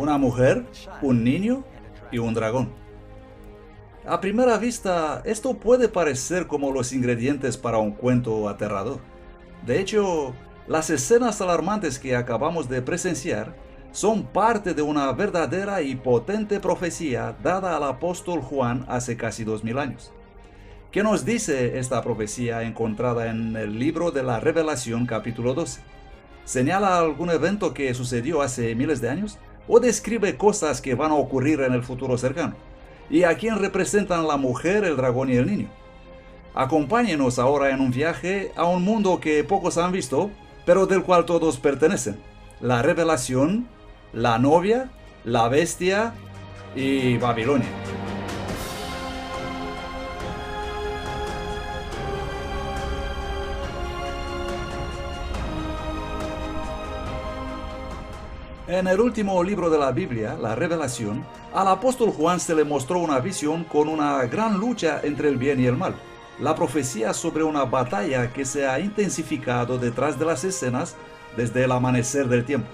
una mujer, un niño y un dragón. A primera vista, esto puede parecer como los ingredientes para un cuento aterrador. De hecho, las escenas alarmantes que acabamos de presenciar son parte de una verdadera y potente profecía dada al apóstol Juan hace casi 2000 años. ¿Qué nos dice esta profecía encontrada en el libro de la Revelación capítulo 12? ¿Señala algún evento que sucedió hace miles de años? ¿O describe cosas que van a ocurrir en el futuro cercano? ¿Y a quién representan la mujer, el dragón y el niño? Acompáñenos ahora en un viaje a un mundo que pocos han visto, pero del cual todos pertenecen. La revelación, la novia, la bestia y Babilonia. En el último libro de la Biblia, la Revelación, al apóstol Juan se le mostró una visión con una gran lucha entre el bien y el mal. La profecía sobre una batalla que se ha intensificado detrás de las escenas desde el amanecer del tiempo.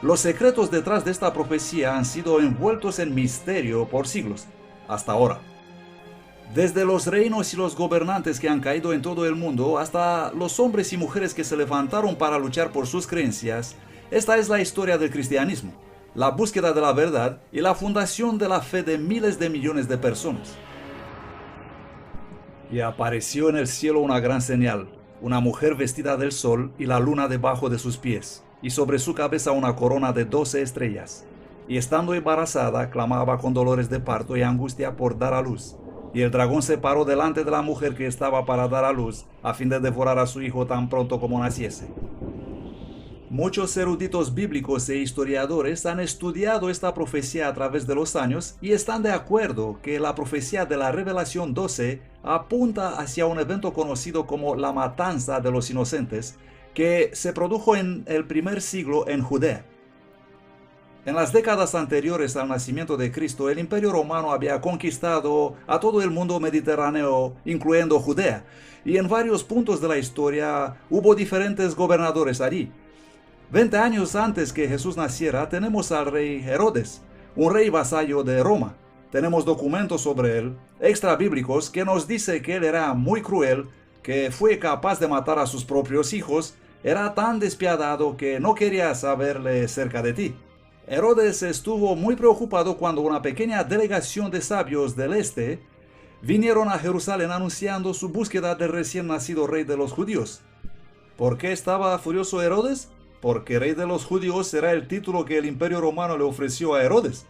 Los secretos detrás de esta profecía han sido envueltos en misterio por siglos, hasta ahora. Desde los reinos y los gobernantes que han caído en todo el mundo hasta los hombres y mujeres que se levantaron para luchar por sus creencias, esta es la historia del cristianismo, la búsqueda de la verdad y la fundación de la fe de miles de millones de personas. Y apareció en el cielo una gran señal, una mujer vestida del sol y la luna debajo de sus pies, y sobre su cabeza una corona de 12 estrellas. Y estando embarazada, clamaba con dolores de parto y angustia por dar a luz. Y el dragón se paró delante de la mujer que estaba para dar a luz, a fin de devorar a su hijo tan pronto como naciese. Muchos eruditos bíblicos e historiadores han estudiado esta profecía a través de los años y están de acuerdo que la profecía de la Revelación 12 apunta hacia un evento conocido como la matanza de los inocentes, que se produjo en el primer siglo en Judea. En las décadas anteriores al nacimiento de Cristo, el Imperio Romano había conquistado a todo el mundo mediterráneo, incluyendo Judea, y en varios puntos de la historia hubo diferentes gobernadores allí. 20 años antes que Jesús naciera, tenemos al rey Herodes, un rey vasallo de Roma. Tenemos documentos sobre él, extra bíblicos, que nos dice que él era muy cruel, que fue capaz de matar a sus propios hijos, era tan despiadado que no quería saberle cerca de ti. Herodes estuvo muy preocupado cuando una pequeña delegación de sabios del este vinieron a Jerusalén anunciando su búsqueda del recién nacido rey de los judíos. ¿Por qué estaba furioso Herodes? Porque rey de los judíos era el título que el Imperio Romano le ofreció a Herodes.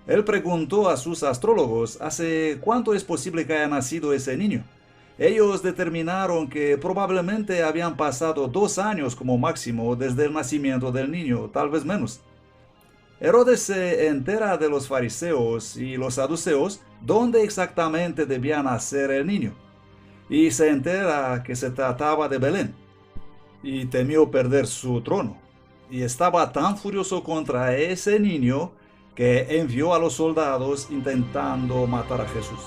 Él preguntó a sus astrólogos ¿hace cuánto es posible que haya nacido ese niño? Ellos determinaron que probablemente habían pasado 2 años como máximo desde el nacimiento del niño, tal vez menos. Herodes se entera de los fariseos y los saduceos dónde exactamente debía nacer el niño, y se entera que se trataba de Belén, y temió perder su trono, y estaba tan furioso contra ese niño que envió a los soldados intentando matar a Jesús.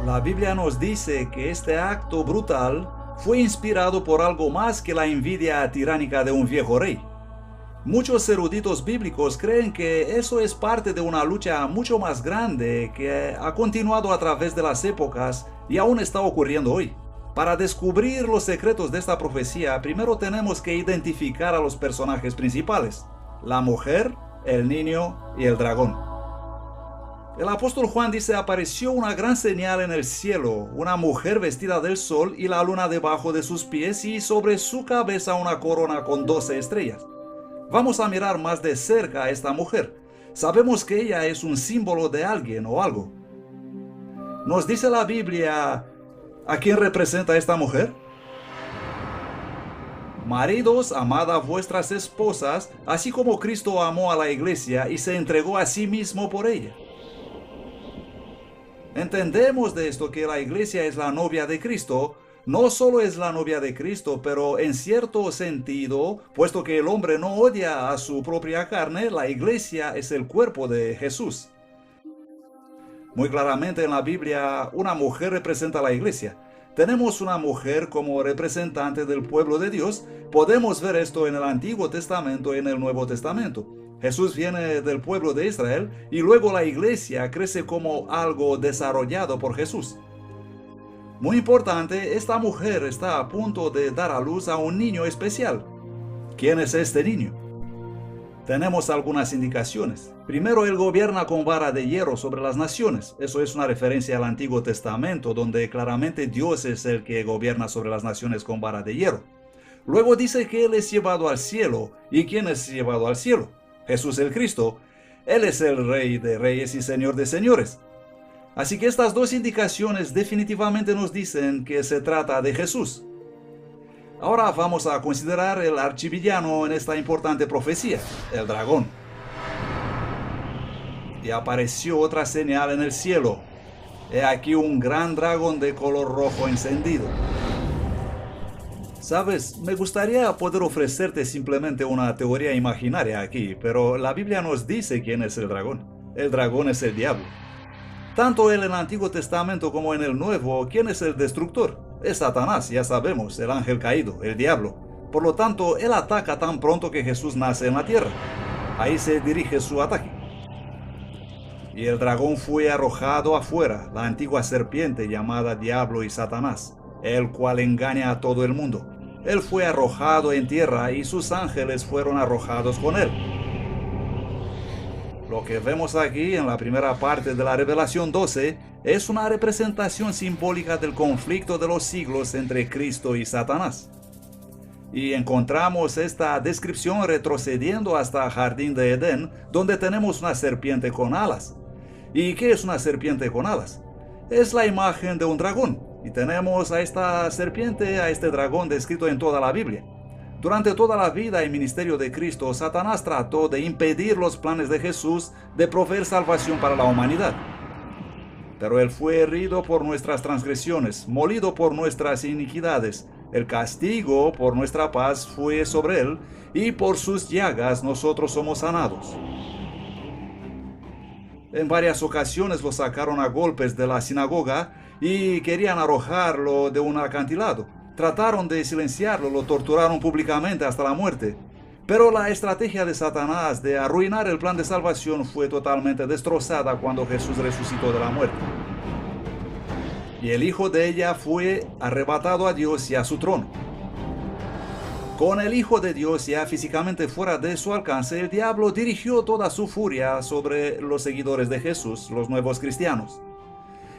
La Biblia nos dice que este acto brutal fue inspirado por algo más que la envidia tiránica de un viejo rey. Muchos eruditos bíblicos creen que eso es parte de una lucha mucho más grande que ha continuado a través de las épocas y aún está ocurriendo hoy. Para descubrir los secretos de esta profecía, primero tenemos que identificar a los personajes principales: la mujer, el niño y el dragón. El apóstol Juan dice: apareció una gran señal en el cielo, una mujer vestida del sol y la luna debajo de sus pies y sobre su cabeza una corona con 12 estrellas. Vamos a mirar más de cerca a esta mujer. Sabemos que ella es un símbolo de alguien o algo. ¿Nos dice la Biblia a quién representa esta mujer? Maridos, amad a vuestras esposas, así como Cristo amó a la iglesia y se entregó a sí mismo por ella. Entendemos de esto que la iglesia es la novia de Cristo. No solo es la novia de Cristo, pero en cierto sentido, puesto que el hombre no odia a su propia carne, la iglesia es el cuerpo de Jesús. Muy claramente en la Biblia, una mujer representa a la iglesia. Tenemos una mujer como representante del pueblo de Dios. Podemos ver esto en el Antiguo Testamento y en el Nuevo Testamento. Jesús viene del pueblo de Israel y luego la iglesia crece como algo desarrollado por Jesús. Muy importante, esta mujer está a punto de dar a luz a un niño especial. ¿Quién es este niño? Tenemos algunas indicaciones. Primero, él gobierna con vara de hierro sobre las naciones. Eso es una referencia al Antiguo Testamento, donde claramente Dios es el que gobierna sobre las naciones con vara de hierro. Luego dice que él es llevado al cielo. ¿Y quién es llevado al cielo? Jesús el Cristo. Él es el Rey de Reyes y Señor de Señores. Así que estas dos indicaciones definitivamente nos dicen que se trata de Jesús. Ahora vamos a considerar el archivillano en esta importante profecía, el dragón. Y apareció otra señal en el cielo. He aquí un gran dragón de color rojo encendido. Sabes, me gustaría poder ofrecerte simplemente una teoría imaginaria aquí, pero la Biblia nos dice quién es el dragón. El dragón es el diablo. Tanto en el Antiguo Testamento como en el Nuevo, ¿quién es el destructor? Es Satanás, ya sabemos, el ángel caído, el diablo. Por lo tanto, él ataca tan pronto que Jesús nace en la tierra. Ahí se dirige su ataque. Y el dragón fue arrojado afuera, la antigua serpiente llamada Diablo y Satanás, el cual engaña a todo el mundo. Él fue arrojado en tierra y sus ángeles fueron arrojados con él. Lo que vemos aquí en la primera parte de la Revelación 12 es una representación simbólica del conflicto de los siglos entre Cristo y Satanás. Y encontramos esta descripción retrocediendo hasta Jardín de Edén, donde tenemos una serpiente con alas. ¿Y qué es una serpiente con alas? Es la imagen de un dragón. Y tenemos a esta serpiente, a este dragón descrito en toda la Biblia. Durante toda la vida y ministerio de Cristo, Satanás trató de impedir los planes de Jesús de proveer salvación para la humanidad. Pero él fue herido por nuestras transgresiones, molido por nuestras iniquidades. El castigo por nuestra paz fue sobre él, y por sus llagas nosotros somos sanados. En varias ocasiones lo sacaron a golpes de la sinagoga y querían arrojarlo de un acantilado. Trataron de silenciarlo, lo torturaron públicamente hasta la muerte. Pero la estrategia de Satanás de arruinar el plan de salvación fue totalmente destrozada cuando Jesús resucitó de la muerte. Y el hijo de ella fue arrebatado a Dios y a su trono. Con el Hijo de Dios ya físicamente fuera de su alcance, el diablo dirigió toda su furia sobre los seguidores de Jesús, los nuevos cristianos.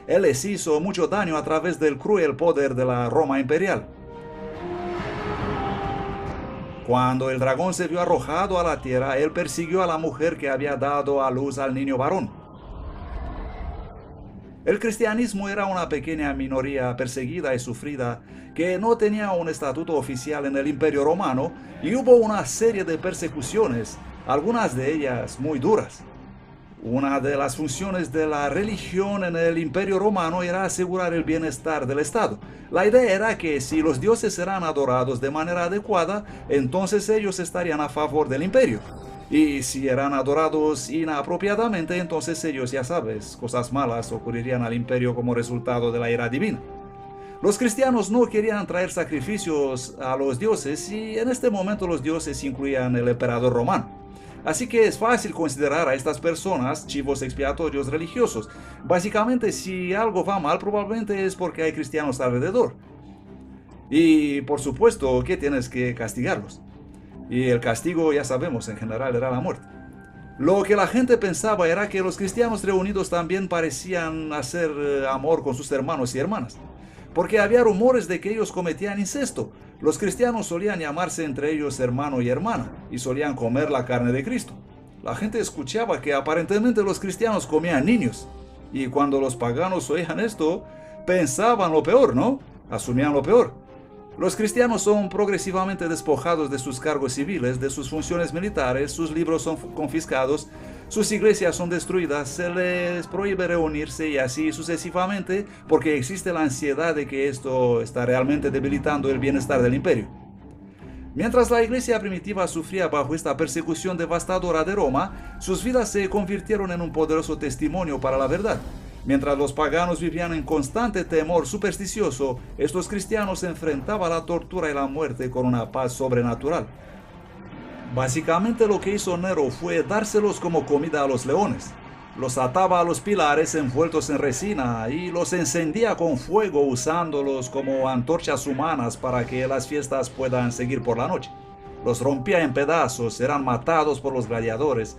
Él les hizo mucho daño a través del cruel poder de la Roma imperial. Cuando el dragón se vio arrojado a la tierra, él persiguió a la mujer que había dado a luz al niño varón. El cristianismo era una pequeña minoría perseguida y sufrida que no tenía un estatuto oficial en el Imperio Romano y hubo una serie de persecuciones, algunas de ellas muy duras. Una de las funciones de la religión en el Imperio Romano era asegurar el bienestar del Estado. La idea era que si los dioses eran adorados de manera adecuada, entonces ellos estarían a favor del imperio. Y si eran adorados inapropiadamente, entonces ellos, ya sabes, cosas malas ocurrirían al imperio como resultado de la ira divina. Los cristianos no querían traer sacrificios a los dioses y en este momento los dioses incluían el emperador romano. Así que es fácil considerar a estas personas chivos expiatorios religiosos. Básicamente, si algo va mal, probablemente es porque hay cristianos alrededor. Y por supuesto que tienes que castigarlos. Y el castigo, ya sabemos, en general era la muerte. Lo que la gente pensaba era que los cristianos reunidos también parecían hacer amor con sus hermanos y hermanas, porque había rumores de que ellos cometían incesto. Los cristianos solían llamarse entre ellos hermano y hermana, y solían comer la carne de Cristo. La gente escuchaba que aparentemente los cristianos comían niños, y cuando los paganos oían esto, pensaban lo peor, ¿no? Asumían lo peor. Los cristianos son progresivamente despojados de sus cargos civiles, de sus funciones militares, sus libros son confiscados, sus iglesias son destruidas, se les prohíbe reunirse y así sucesivamente porque existe la ansiedad de que esto está realmente debilitando el bienestar del imperio. Mientras la iglesia primitiva sufría bajo esta persecución devastadora de Roma, sus vidas se convirtieron en un poderoso testimonio para la verdad. Mientras los paganos vivían en constante temor supersticioso, estos cristianos enfrentaban la tortura y la muerte con una paz sobrenatural. Básicamente lo que hizo Nero fue dárselos como comida a los leones. Los ataba a los pilares envueltos en resina y los encendía con fuego usándolos como antorchas humanas para que las fiestas puedan seguir por la noche. Los rompía en pedazos, eran matados por los gladiadores.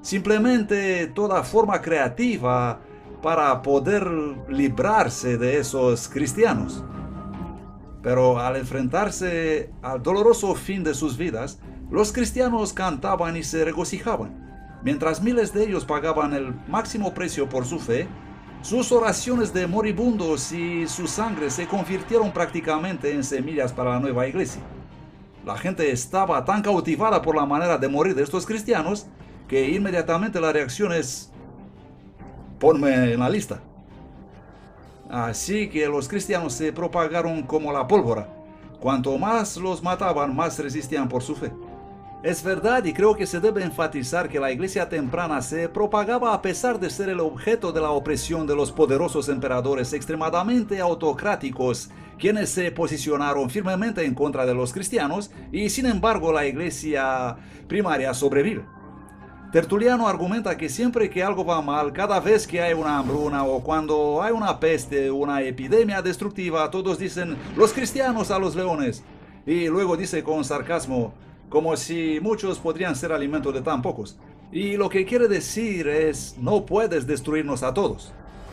Simplemente toda forma creativa para poder librarse de esos cristianos. Pero al enfrentarse al doloroso fin de sus vidas, los cristianos cantaban y se regocijaban. Mientras miles de ellos pagaban el máximo precio por su fe, sus oraciones de moribundos y su sangre se convirtieron prácticamente en semillas para la nueva iglesia. La gente estaba tan cautivada por la manera de morir de estos cristianos que inmediatamente la reacción es: ponme en la lista. Así que los cristianos se propagaron como la pólvora. Cuanto más los mataban, más resistían por su fe. Es verdad y creo que se debe enfatizar que la iglesia temprana se propagaba a pesar de ser el objeto de la opresión de los poderosos emperadores extremadamente autocráticos, quienes se posicionaron firmemente en contra de los cristianos y sin embargo la iglesia primaria sobrevive. Tertuliano argumenta que siempre que algo va mal, cada vez que hay una hambruna o cuando hay una peste, una epidemia destructiva, todos dicen los cristianos a los leones. Y luego dice con sarcasmo, como si muchos podrían ser alimento de tan pocos. Y lo que quiere decir es, no puedes destruirnos a todos.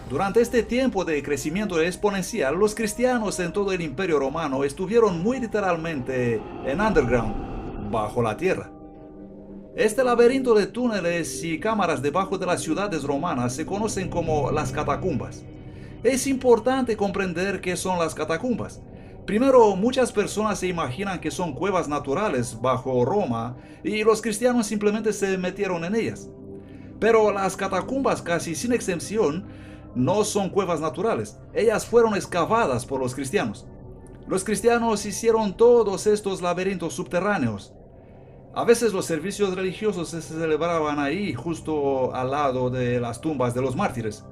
Durante este tiempo de crecimiento exponencial, los cristianos en todo el Imperio Romano estuvieron muy literalmente en underground, bajo la tierra. Este laberinto de túneles y cámaras debajo de las ciudades romanas se conocen como las catacumbas. Es importante comprender qué son las catacumbas. Primero, muchas personas se imaginan que son cuevas naturales bajo Roma y los cristianos simplemente se metieron en ellas. Pero las catacumbas, casi sin excepción, no son cuevas naturales. Ellas fueron excavadas por los cristianos. Los cristianos hicieron todos estos laberintos subterráneos. A veces los servicios religiosos se celebraban ahí, justo al lado de las tumbas de los mártires.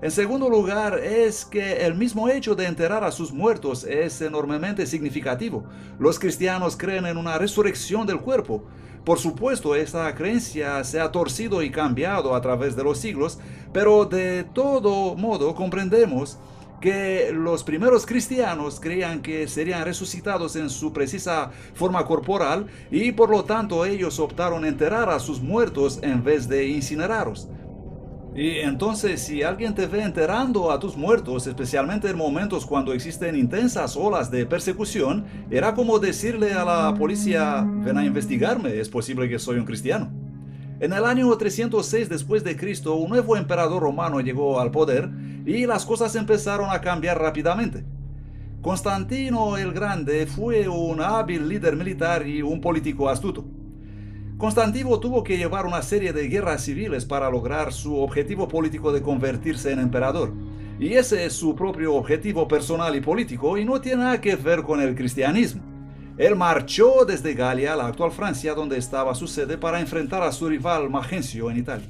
En segundo lugar, es que el mismo hecho de enterrar a sus muertos es enormemente significativo. Los cristianos creen en una resurrección del cuerpo. Por supuesto, esta creencia se ha torcido y cambiado a través de los siglos, pero de todo modo comprendemos que los primeros cristianos creían que serían resucitados en su precisa forma corporal y por lo tanto ellos optaron enterrar a sus muertos en vez de incinerarlos. Y entonces, si alguien te ve enterrando a tus muertos, especialmente en momentos cuando existen intensas olas de persecución, era como decirle a la policía, ven a investigarme, es posible que soy un cristiano. En el año 306 después de Cristo, un nuevo emperador romano llegó al poder y las cosas empezaron a cambiar rápidamente. Constantino el Grande fue un hábil líder militar y un político astuto. Constantino tuvo que llevar una serie de guerras civiles para lograr su objetivo político de convertirse en emperador. Y ese es su propio objetivo personal y político y no tiene nada que ver con el cristianismo. Él marchó desde Galia, la actual Francia, donde estaba su sede, para enfrentar a su rival Magencio en Italia.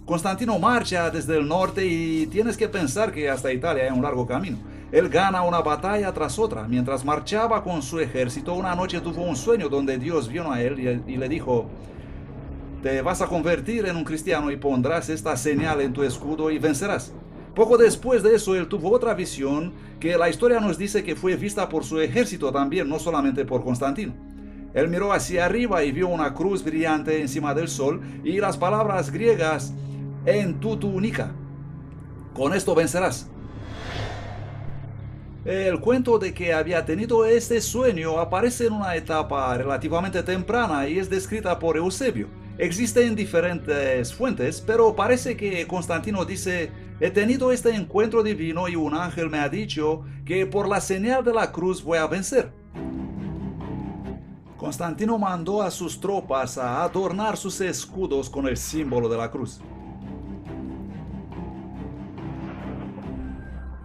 Constantino marcha desde el norte y tienes que pensar que hasta Italia hay un largo camino. Él gana una batalla tras otra. Mientras marchaba con su ejército, una noche tuvo un sueño donde Dios vino a él y le dijo: te vas a convertir en un cristiano y pondrás esta señal en tu escudo y vencerás. Poco después de eso, él tuvo otra visión que la historia nos dice que fue vista por su ejército también, no solamente por Constantino. Él miró hacia arriba y vio una cruz brillante encima del sol y las palabras griegas en tu túnica. Con esto vencerás. El cuento de que había tenido este sueño aparece en una etapa relativamente temprana y es descrita por Eusebio. Existen diferentes fuentes, pero parece que Constantino dice: he tenido este encuentro divino y un ángel me ha dicho que por la señal de la cruz voy a vencer. Constantino mandó a sus tropas a adornar sus escudos con el símbolo de la cruz.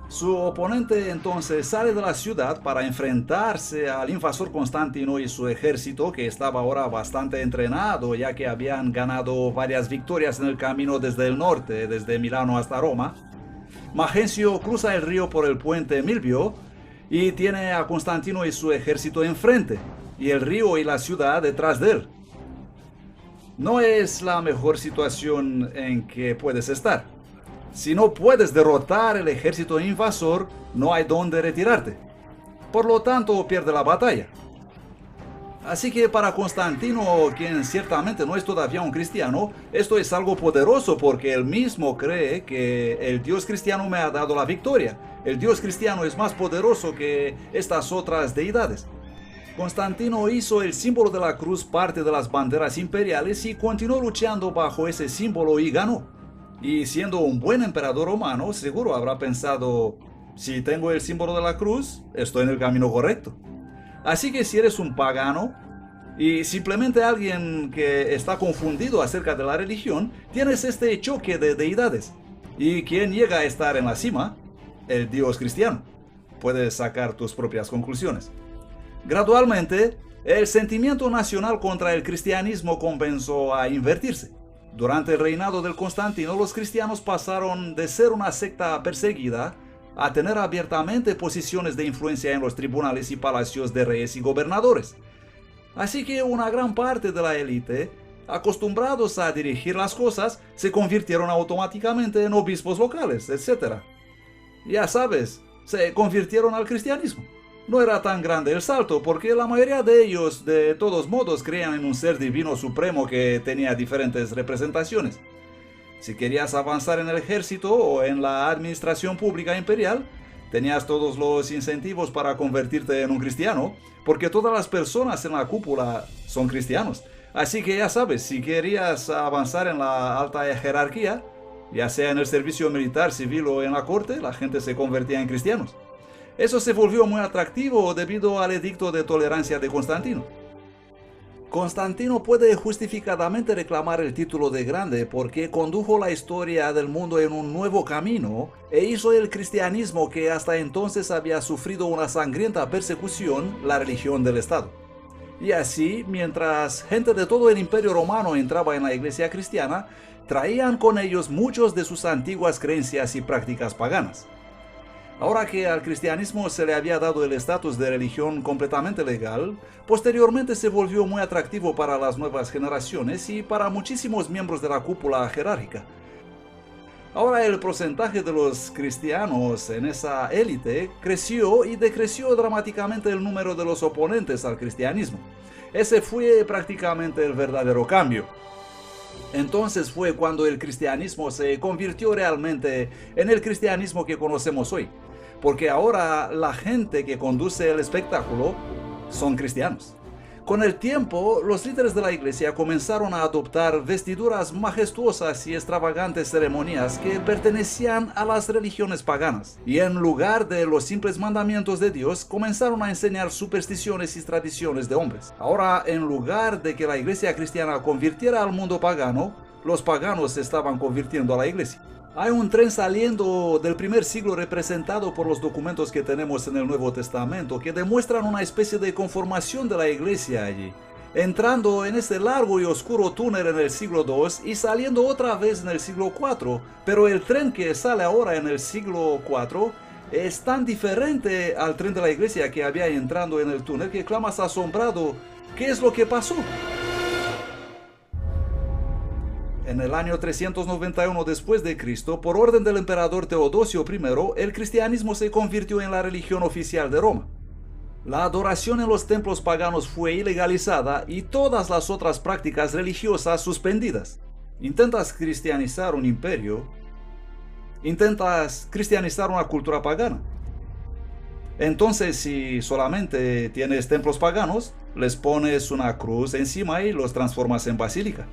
Su oponente entonces sale de la ciudad para enfrentarse al invasor Constantino y su ejército, que estaba ahora bastante entrenado, ya que habían ganado varias victorias en el camino desde el norte, desde Milano hasta Roma. Magencio cruza el río por el puente Milvio y tiene a Constantino y su ejército enfrente, y el río y la ciudad detrás de él. No es la mejor situación en que puedes estar. Si no puedes derrotar el ejército invasor, no hay dónde retirarte. Por lo tanto, pierde la batalla. Así que para Constantino, quien ciertamente no es todavía un cristiano, esto es algo poderoso porque él mismo cree que el Dios cristiano me ha dado la victoria. El Dios cristiano es más poderoso que estas otras deidades. Constantino hizo el símbolo de la cruz parte de las banderas imperiales y continuó luchando bajo ese símbolo y ganó. Y siendo un buen emperador romano, seguro habrá pensado: si tengo el símbolo de la cruz, estoy en el camino correcto. Así que si eres un pagano y simplemente alguien que está confundido acerca de la religión, tienes este choque de deidades. ¿Y quién llega a estar en la cima? El Dios cristiano. Puedes sacar tus propias conclusiones. Gradualmente, el sentimiento nacional contra el cristianismo comenzó a invertirse. Durante el reinado del Constantino, los cristianos pasaron de ser una secta perseguida a tener abiertamente posiciones de influencia en los tribunales y palacios de reyes y gobernadores. Así que una gran parte de la élite, acostumbrados a dirigir las cosas, se convirtieron automáticamente en obispos locales, etc. Ya sabes, se convirtieron al cristianismo. No era tan grande el salto porque la mayoría de ellos de todos modos creían en un ser divino supremo que tenía diferentes representaciones. Si querías avanzar en el ejército o en la administración pública imperial, tenías todos los incentivos para convertirte en un cristiano, porque todas las personas en la cúpula son cristianos. Así que ya sabes, si querías avanzar en la alta jerarquía, ya sea en el servicio militar, civil o en la corte, la gente se convertía en cristianos. Eso se volvió muy atractivo debido al edicto de tolerancia de Constantino. Constantino puede justificadamente reclamar el título de grande porque condujo la historia del mundo en un nuevo camino e hizo el cristianismo, que hasta entonces había sufrido una sangrienta persecución, la religión del Estado. Y así, mientras gente de todo el Imperio Romano entraba en la iglesia cristiana, traían con ellos muchos de sus antiguas creencias y prácticas paganas. Ahora que al cristianismo se le había dado el estatus de religión completamente legal, posteriormente se volvió muy atractivo para las nuevas generaciones y para muchísimos miembros de la cúpula jerárquica. Ahora el porcentaje de los cristianos en esa élite creció y decreció dramáticamente el número de los oponentes al cristianismo. Ese fue prácticamente el verdadero cambio. Entonces fue cuando el cristianismo se convirtió realmente en el cristianismo que conocemos hoy, porque ahora la gente que conduce el espectáculo son cristianos. Con el tiempo, los líderes de la iglesia comenzaron a adoptar vestiduras majestuosas y extravagantes ceremonias que pertenecían a las religiones paganas, y en lugar de los simples mandamientos de Dios, comenzaron a enseñar supersticiones y tradiciones de hombres. Ahora, en lugar de que la iglesia cristiana convirtiera al mundo pagano, los paganos se estaban convirtiendo a la iglesia. Hay un tren saliendo del primer siglo representado por los documentos que tenemos en el Nuevo Testamento que demuestran una especie de conformación de la iglesia allí. entrando en este largo y oscuro túnel en el siglo II y saliendo otra vez en el siglo IV. Pero el tren que sale ahora en el siglo IV es tan diferente al tren de la iglesia que había entrando en el túnel que clamas asombrado: ¿qué es lo que pasó? En el año 391 después de Cristo, por orden del emperador Teodosio I, el cristianismo se convirtió en la religión oficial de Roma. La adoración en los templos paganos fue ilegalizada y todas las otras prácticas religiosas suspendidas. Intentas cristianizar un imperio, intentas cristianizar una cultura pagana. Entonces, si solamente tienes templos paganos, les pones una cruz encima y los transformas en basílica.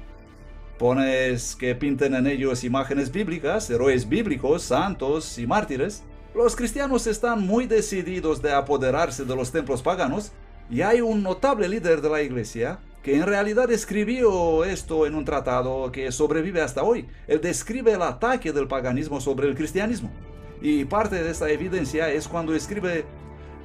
Pones que pinten en ellos imágenes bíblicas, héroes bíblicos, santos y mártires. Los cristianos están muy decididos de apoderarse de los templos paganos, y hay un notable líder de la iglesia que en realidad escribió esto en un tratado que sobrevive hasta hoy. Él describe el ataque del paganismo sobre el cristianismo. Y parte de esta evidencia es cuando escribe: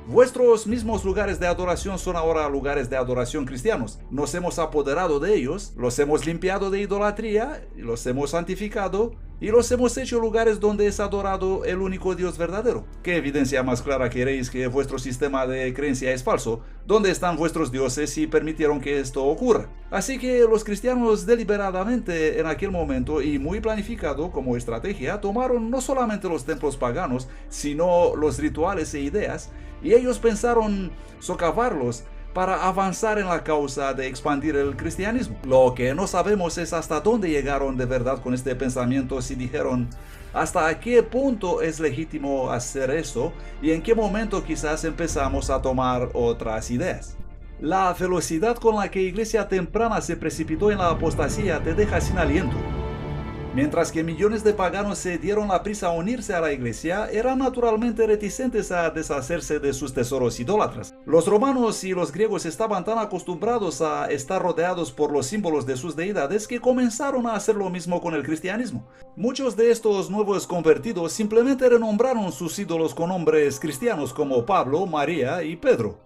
vuestros mismos lugares de adoración son ahora lugares de adoración cristianos. Nos hemos apoderado de ellos, los hemos limpiado de idolatría, los hemos santificado y los hemos hecho lugares donde es adorado el único Dios verdadero. ¿Qué evidencia más clara queréis que vuestro sistema de creencia es falso? ¿Dónde están vuestros dioses si permitieron que esto ocurra? Así que los cristianos deliberadamente en aquel momento y muy planificado como estrategia tomaron no solamente los templos paganos, sino los rituales e ideas, y ellos pensaron socavarlos para avanzar en la causa de expandir el cristianismo. Lo que no sabemos es hasta dónde llegaron de verdad con este pensamiento, si dijeron hasta qué punto es legítimo hacer eso y en qué momento quizás empezamos a tomar otras ideas. La velocidad con la que Iglesia temprana se precipitó en la apostasía te deja sin aliento. Mientras que millones de paganos se dieron la prisa a unirse a la iglesia, eran naturalmente reticentes a deshacerse de sus tesoros idólatras. Los romanos y los griegos estaban tan acostumbrados a estar rodeados por los símbolos de sus deidades que comenzaron a hacer lo mismo con el cristianismo. Muchos de estos nuevos convertidos simplemente renombraron sus ídolos con nombres cristianos como Pablo, María y Pedro.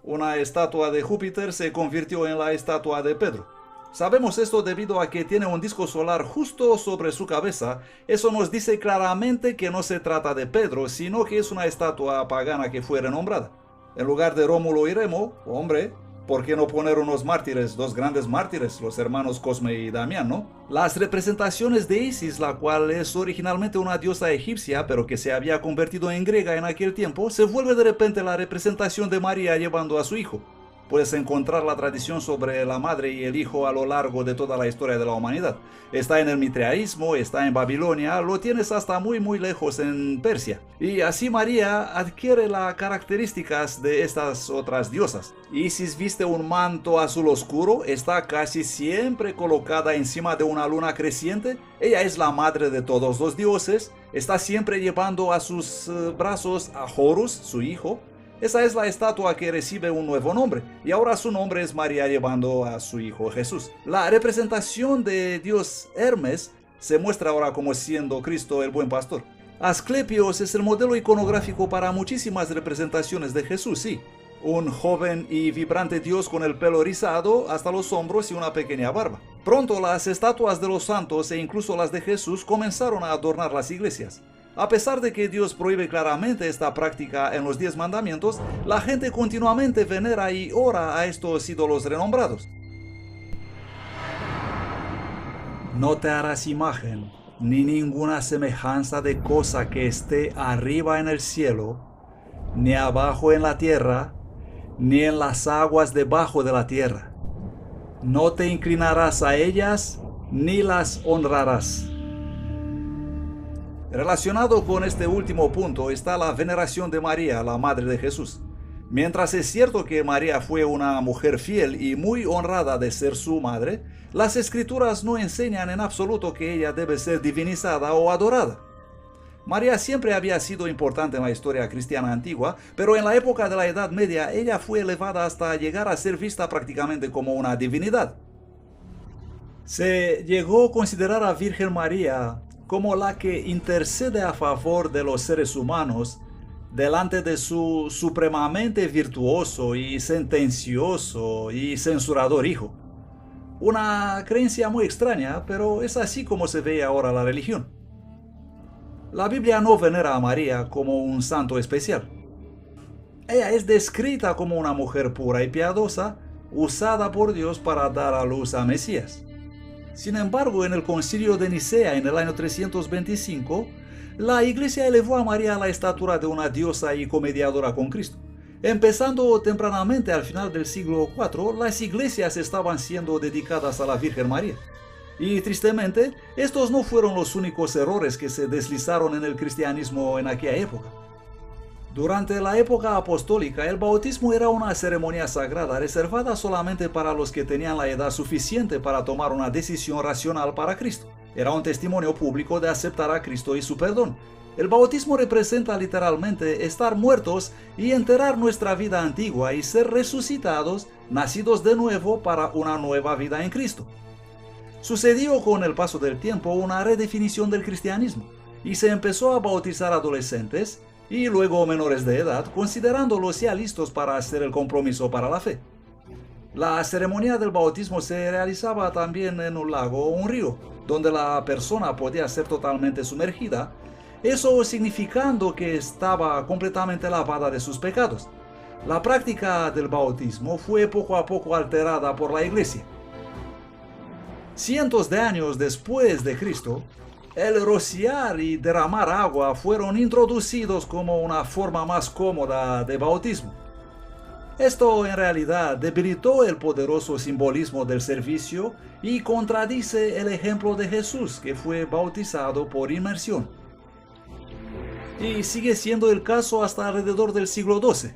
Una estatua de Júpiter se convirtió en la estatua de Pedro. Sabemos esto debido a que tiene un disco solar justo sobre su cabeza. Eso nos dice claramente que no se trata de Pedro, sino que es una estatua pagana que fue renombrada. En lugar de Rómulo y Remo, hombre, ¿por qué no poner unos mártires, dos grandes mártires, los hermanos Cosme y Damián, no? Las representaciones de Isis, la cual es originalmente una diosa egipcia, pero que se había convertido en griega en aquel tiempo, se vuelve de repente la representación de María llevando a su hijo. Puedes encontrar la tradición sobre la madre y el hijo a lo largo de toda la historia de la humanidad. Está en el mitraísmo, está en Babilonia, lo tienes hasta muy lejos en Persia. Y así María adquiere las características de estas otras diosas. Isis viste un manto azul oscuro, está casi siempre colocada encima de una luna creciente. Ella es la madre de todos los dioses, está siempre llevando a sus brazos a Horus, su hijo. Esa es la estatua que recibe un nuevo nombre, y ahora su nombre es María llevando a su hijo Jesús. La representación de Dios Hermes se muestra ahora como siendo Cristo el buen pastor. Asclepios es el modelo iconográfico para muchísimas representaciones de Jesús, sí. Un joven y vibrante Dios con el pelo rizado hasta los hombros y una pequeña barba. Pronto las estatuas de los santos e incluso las de Jesús comenzaron a adornar las iglesias. A pesar de que Dios prohíbe claramente esta práctica en los 10 mandamientos, la gente continuamente venera y ora a estos ídolos renombrados. No te harás imagen, ni ninguna semejanza de cosa que esté arriba en el cielo, ni abajo en la tierra, ni en las aguas debajo de la tierra. No te inclinarás a ellas, ni las honrarás. Relacionado con este último punto está la veneración de María, la madre de Jesús. Mientras es cierto que María fue una mujer fiel y muy honrada de ser su madre, las escrituras no enseñan en absoluto que ella debe ser divinizada o adorada. María siempre había sido importante en la historia cristiana antigua, pero en la época de la Edad Media ella fue elevada hasta llegar a ser vista prácticamente como una divinidad. Se llegó a considerar a Virgen María como la que intercede a favor de los seres humanos delante de su supremamente virtuoso y sentencioso y censurador hijo. Una creencia muy extraña, pero es así como se ve ahora la religión. La Biblia no venera a María como un santo especial. Ella es descrita como una mujer pura y piadosa, usada por Dios para dar a luz a Mesías. Sin embargo, en el concilio de Nicea en el año 325, la Iglesia elevó a María a la estatura de una diosa y comediadora con Cristo. Empezando tempranamente al final del siglo IV, las iglesias estaban siendo dedicadas a la Virgen María. Y tristemente, estos no fueron los únicos errores que se deslizaron en el cristianismo en aquella época. Durante la época apostólica, el bautismo era una ceremonia sagrada reservada solamente para los que tenían la edad suficiente para tomar una decisión racional para Cristo. Era un testimonio público de aceptar a Cristo y su perdón. El bautismo representa literalmente estar muertos y enterrar nuestra vida antigua y ser resucitados, nacidos de nuevo para una nueva vida en Cristo. Sucedió con el paso del tiempo una redefinición del cristianismo y se empezó a bautizar adolescentes y luego menores de edad, considerándolos ya listos para hacer el compromiso para la fe. La ceremonia del bautismo se realizaba también en un lago o un río, donde la persona podía ser totalmente sumergida, eso significando que estaba completamente lavada de sus pecados. La práctica del bautismo fue poco a poco alterada por la Iglesia. Cientos de años después de Cristo, el rociar y derramar agua fueron introducidos como una forma más cómoda de bautismo. Esto en realidad debilitó el poderoso simbolismo del servicio y contradice el ejemplo de Jesús, que fue bautizado por inmersión. Y sigue siendo el caso hasta alrededor del siglo XII.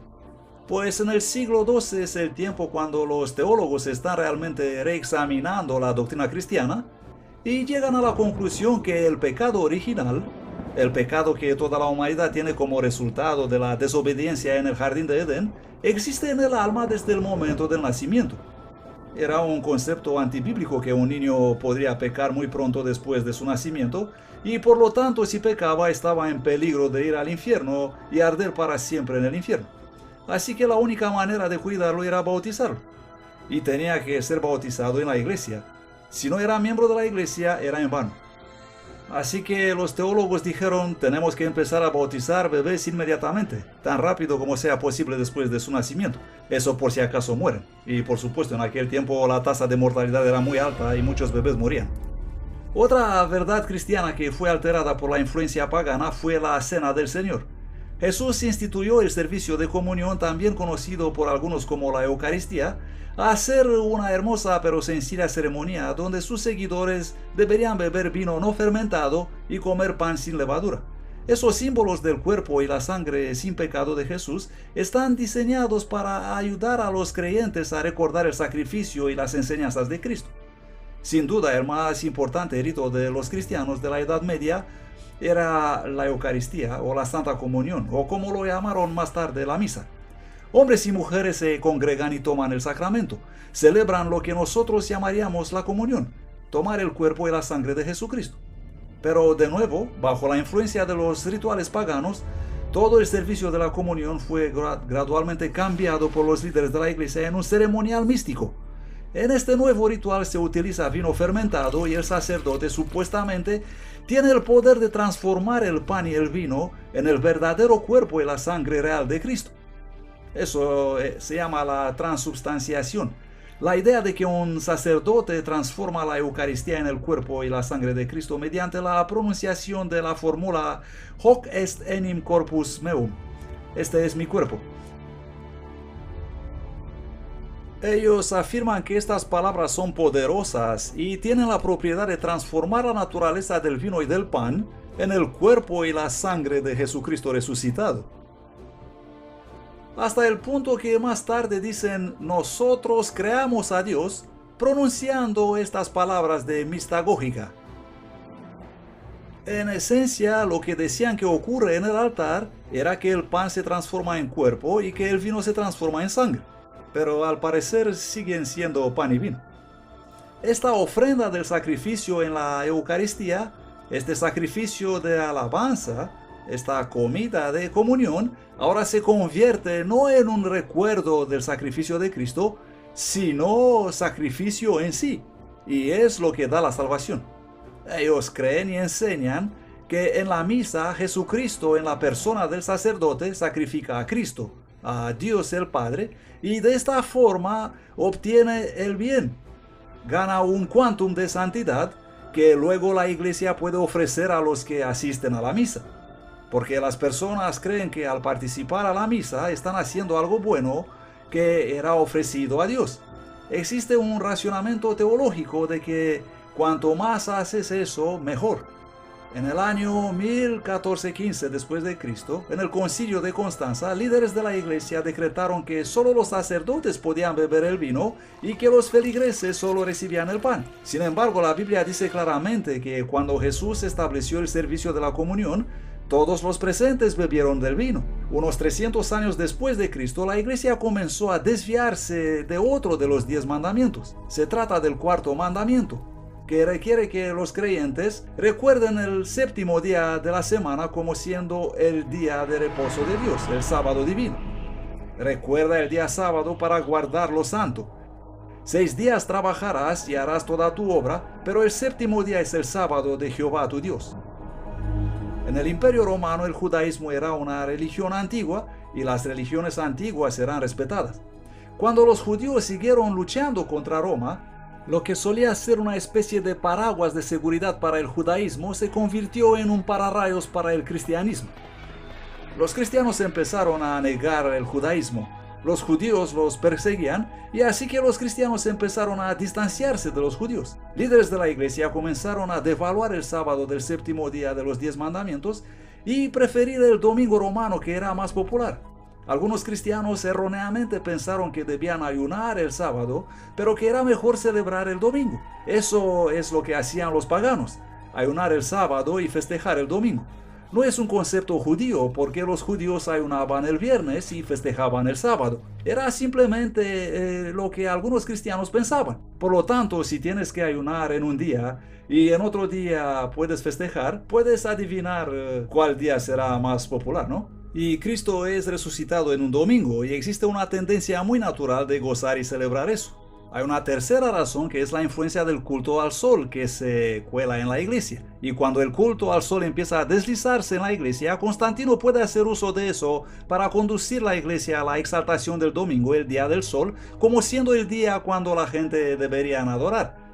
Pues en el siglo XII es el tiempo cuando los teólogos están realmente reexaminando la doctrina cristiana y llegan a la conclusión que el pecado original, el pecado que toda la humanidad tiene como resultado de la desobediencia en el jardín de Edén, existe en el alma desde el momento del nacimiento. Era un concepto antibíblico que un niño podría pecar muy pronto después de su nacimiento y por lo tanto si pecaba estaba en peligro de ir al infierno y arder para siempre en el infierno. Así que la única manera de cuidarlo era bautizarlo. Y tenía que ser bautizado en la iglesia. Si no era miembro de la iglesia, era en vano. Así que los teólogos dijeron, tenemos que empezar a bautizar bebés inmediatamente, tan rápido como sea posible después de su nacimiento. Eso por si acaso mueren. Y por supuesto, en aquel tiempo la tasa de mortalidad era muy alta y muchos bebés morían. Otra verdad cristiana que fue alterada por la influencia pagana fue la Cena del Señor. Jesús instituyó el servicio de comunión, también conocido por algunos como la Eucaristía, a ser una hermosa pero sencilla ceremonia donde sus seguidores deberían beber vino no fermentado y comer pan sin levadura. Esos símbolos del cuerpo y la sangre sin pecado de Jesús están diseñados para ayudar a los creyentes a recordar el sacrificio y las enseñanzas de Cristo. Sin duda, el más importante rito de los cristianos de la Edad Media era la Eucaristía o la Santa Comunión, o como lo llamaron más tarde, la misa. Hombres y mujeres se congregan y toman el sacramento, celebran lo que nosotros llamaríamos la comunión, tomar el cuerpo y la sangre de Jesucristo. Pero de nuevo, bajo la influencia de los rituales paganos, todo el servicio de la comunión fue gradualmente cambiado por los líderes de la iglesia en un ceremonial místico. En este nuevo ritual se utiliza vino fermentado y el sacerdote supuestamente tiene el poder de transformar el pan y el vino en el verdadero cuerpo y la sangre real de Cristo. Eso se llama la transubstanciación. La idea de que un sacerdote transforma la Eucaristía en el cuerpo y la sangre de Cristo mediante la pronunciación de la fórmula Hoc est enim corpus meum. Este es mi cuerpo. Ellos afirman que estas palabras son poderosas y tienen la propiedad de transformar la naturaleza del vino y del pan en el cuerpo y la sangre de Jesucristo resucitado. Hasta el punto que más tarde dicen, nosotros creamos a Dios pronunciando estas palabras de mistagógica. En esencia, lo que decían que ocurre en el altar era que el pan se transforma en cuerpo y que el vino se transforma en sangre. Pero al parecer siguen siendo pan y vino. Esta ofrenda del sacrificio en la Eucaristía, este sacrificio de alabanza, esta comida de comunión, ahora se convierte no en un recuerdo del sacrificio de Cristo, sino sacrificio en sí, y es lo que da la salvación. Ellos creen y enseñan que en la misa Jesucristo en la persona del sacerdote sacrifica a Cristo, a Dios el Padre, y de esta forma obtiene el bien, gana un quantum de santidad que luego la iglesia puede ofrecer a los que asisten a la misa. Porque las personas creen que al participar a la misa están haciendo algo bueno que era ofrecido a Dios. Existe un racionamiento teológico de que cuanto más haces eso, mejor. En el año 1415 después de Cristo, en el concilio de Constanza, líderes de la iglesia decretaron que solo los sacerdotes podían beber el vino y que los feligreses solo recibían el pan. Sin embargo, la Biblia dice claramente que cuando Jesús estableció el servicio de la comunión, todos los presentes bebieron del vino. Unos 300 años después de Cristo, la iglesia comenzó a desviarse de otro de los 10 mandamientos. Se trata del cuarto mandamiento, que requiere que los creyentes recuerden el séptimo día de la semana como siendo el día de reposo de Dios, el sábado divino. Recuerda el día sábado para guardarlo santo. 6 días trabajarás y harás toda tu obra, pero el séptimo día es el sábado de Jehová tu Dios. En el Imperio Romano el judaísmo era una religión antigua y las religiones antiguas eran respetadas. Cuando los judíos siguieron luchando contra Roma, lo que solía ser una especie de paraguas de seguridad para el judaísmo se convirtió en un pararrayos para el cristianismo. Los cristianos empezaron a negar el judaísmo, los judíos los perseguían y así que los cristianos empezaron a distanciarse de los judíos. Líderes de la iglesia comenzaron a devaluar el sábado del séptimo día de los 10 mandamientos y preferir el domingo romano que era más popular. Algunos cristianos erróneamente pensaron que debían ayunar el sábado, pero que era mejor celebrar el domingo. Eso es lo que hacían los paganos, ayunar el sábado y festejar el domingo. No es un concepto judío porque los judíos ayunaban el viernes y festejaban el sábado. Era simplemente lo que algunos cristianos pensaban. Por lo tanto, si tienes que ayunar en un día y en otro día puedes festejar, puedes adivinar cuál día será más popular, ¿no? Y Cristo es resucitado en un domingo y existe una tendencia muy natural de gozar y celebrar eso. Hay una tercera razón que es la influencia del culto al sol que se cuela en la iglesia. Y cuando el culto al sol empieza a deslizarse en la iglesia, Constantino puede hacer uso de eso para conducir la iglesia a la exaltación del domingo, el día del sol, como siendo el día cuando la gente debería adorar.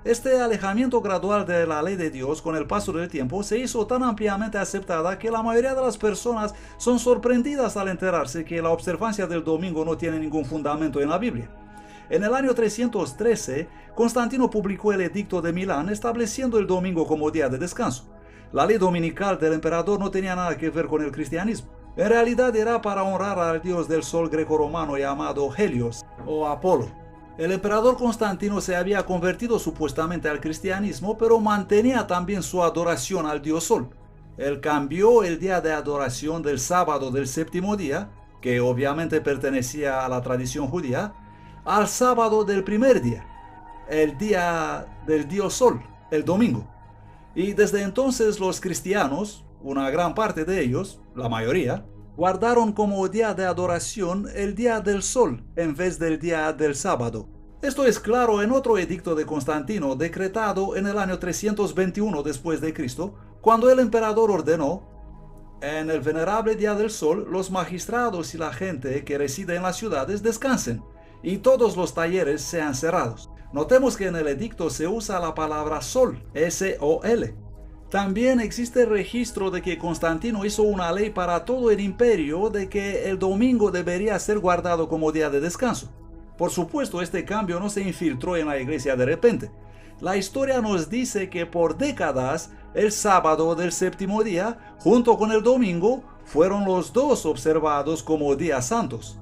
Este alejamiento gradual de la ley de Dios con el paso del tiempo se hizo tan ampliamente aceptada que la mayoría de las personas son sorprendidas al enterarse que la observancia del domingo no tiene ningún fundamento en la Biblia. En el año 313, Constantino publicó el Edicto de Milán estableciendo el domingo como día de descanso. La ley dominical del emperador no tenía nada que ver con el cristianismo. En realidad era para honrar al dios del sol grecorromano llamado Helios o Apolo. El emperador Constantino se había convertido supuestamente al cristianismo, pero mantenía también su adoración al dios sol. Él cambió el día de adoración del sábado del séptimo día, que obviamente pertenecía a la tradición judía, al sábado del primer día, el día del dios sol, el domingo. Y desde entonces los cristianos, una gran parte de ellos, la mayoría, guardaron como día de adoración el día del sol en vez del día del sábado. Esto es claro en otro edicto de Constantino decretado en el año 321 después de Cristo, cuando el emperador ordenó: en el venerable día del sol, los magistrados y la gente que reside en las ciudades descansen, y todos los talleres sean cerrados. Notemos que en el edicto se usa la palabra sol, S-O-L. También existe registro de que Constantino hizo una ley para todo el imperio de que el domingo debería ser guardado como día de descanso. Por supuesto, este cambio no se infiltró en la iglesia de repente. La historia nos dice que por décadas el sábado del séptimo día, junto con el domingo, fueron los dos observados como días santos.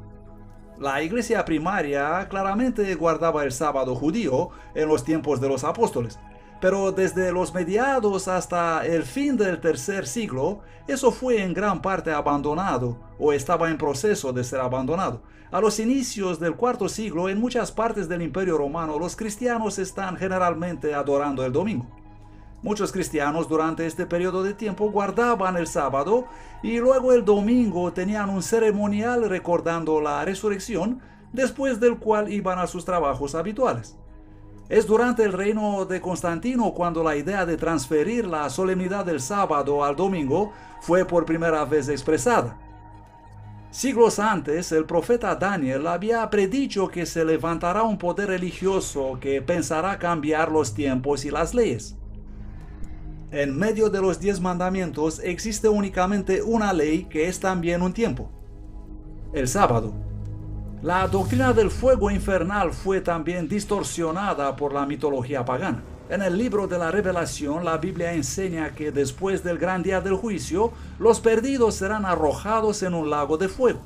La iglesia primaria claramente guardaba el sábado judío en los tiempos de los apóstoles, pero desde los mediados hasta el fin del tercer siglo, eso fue en gran parte abandonado o estaba en proceso de ser abandonado. A los inicios del cuarto siglo, en muchas partes del Imperio Romano, los cristianos están generalmente adorando el domingo. Muchos cristianos durante este periodo de tiempo guardaban el sábado y luego el domingo tenían un ceremonial recordando la resurrección, después del cual iban a sus trabajos habituales. Es durante el reino de Constantino cuando la idea de transferir la solemnidad del sábado al domingo fue por primera vez expresada. Siglos antes, el profeta Daniel había predicho que se levantará un poder religioso que pensará cambiar los tiempos y las leyes. En medio de los 10 mandamientos existe únicamente una ley que es también un tiempo: el sábado. La doctrina del fuego infernal fue también distorsionada por la mitología pagana. En el libro de la Revelación, la Biblia enseña que después del gran día del juicio, los perdidos serán arrojados en un lago de fuego.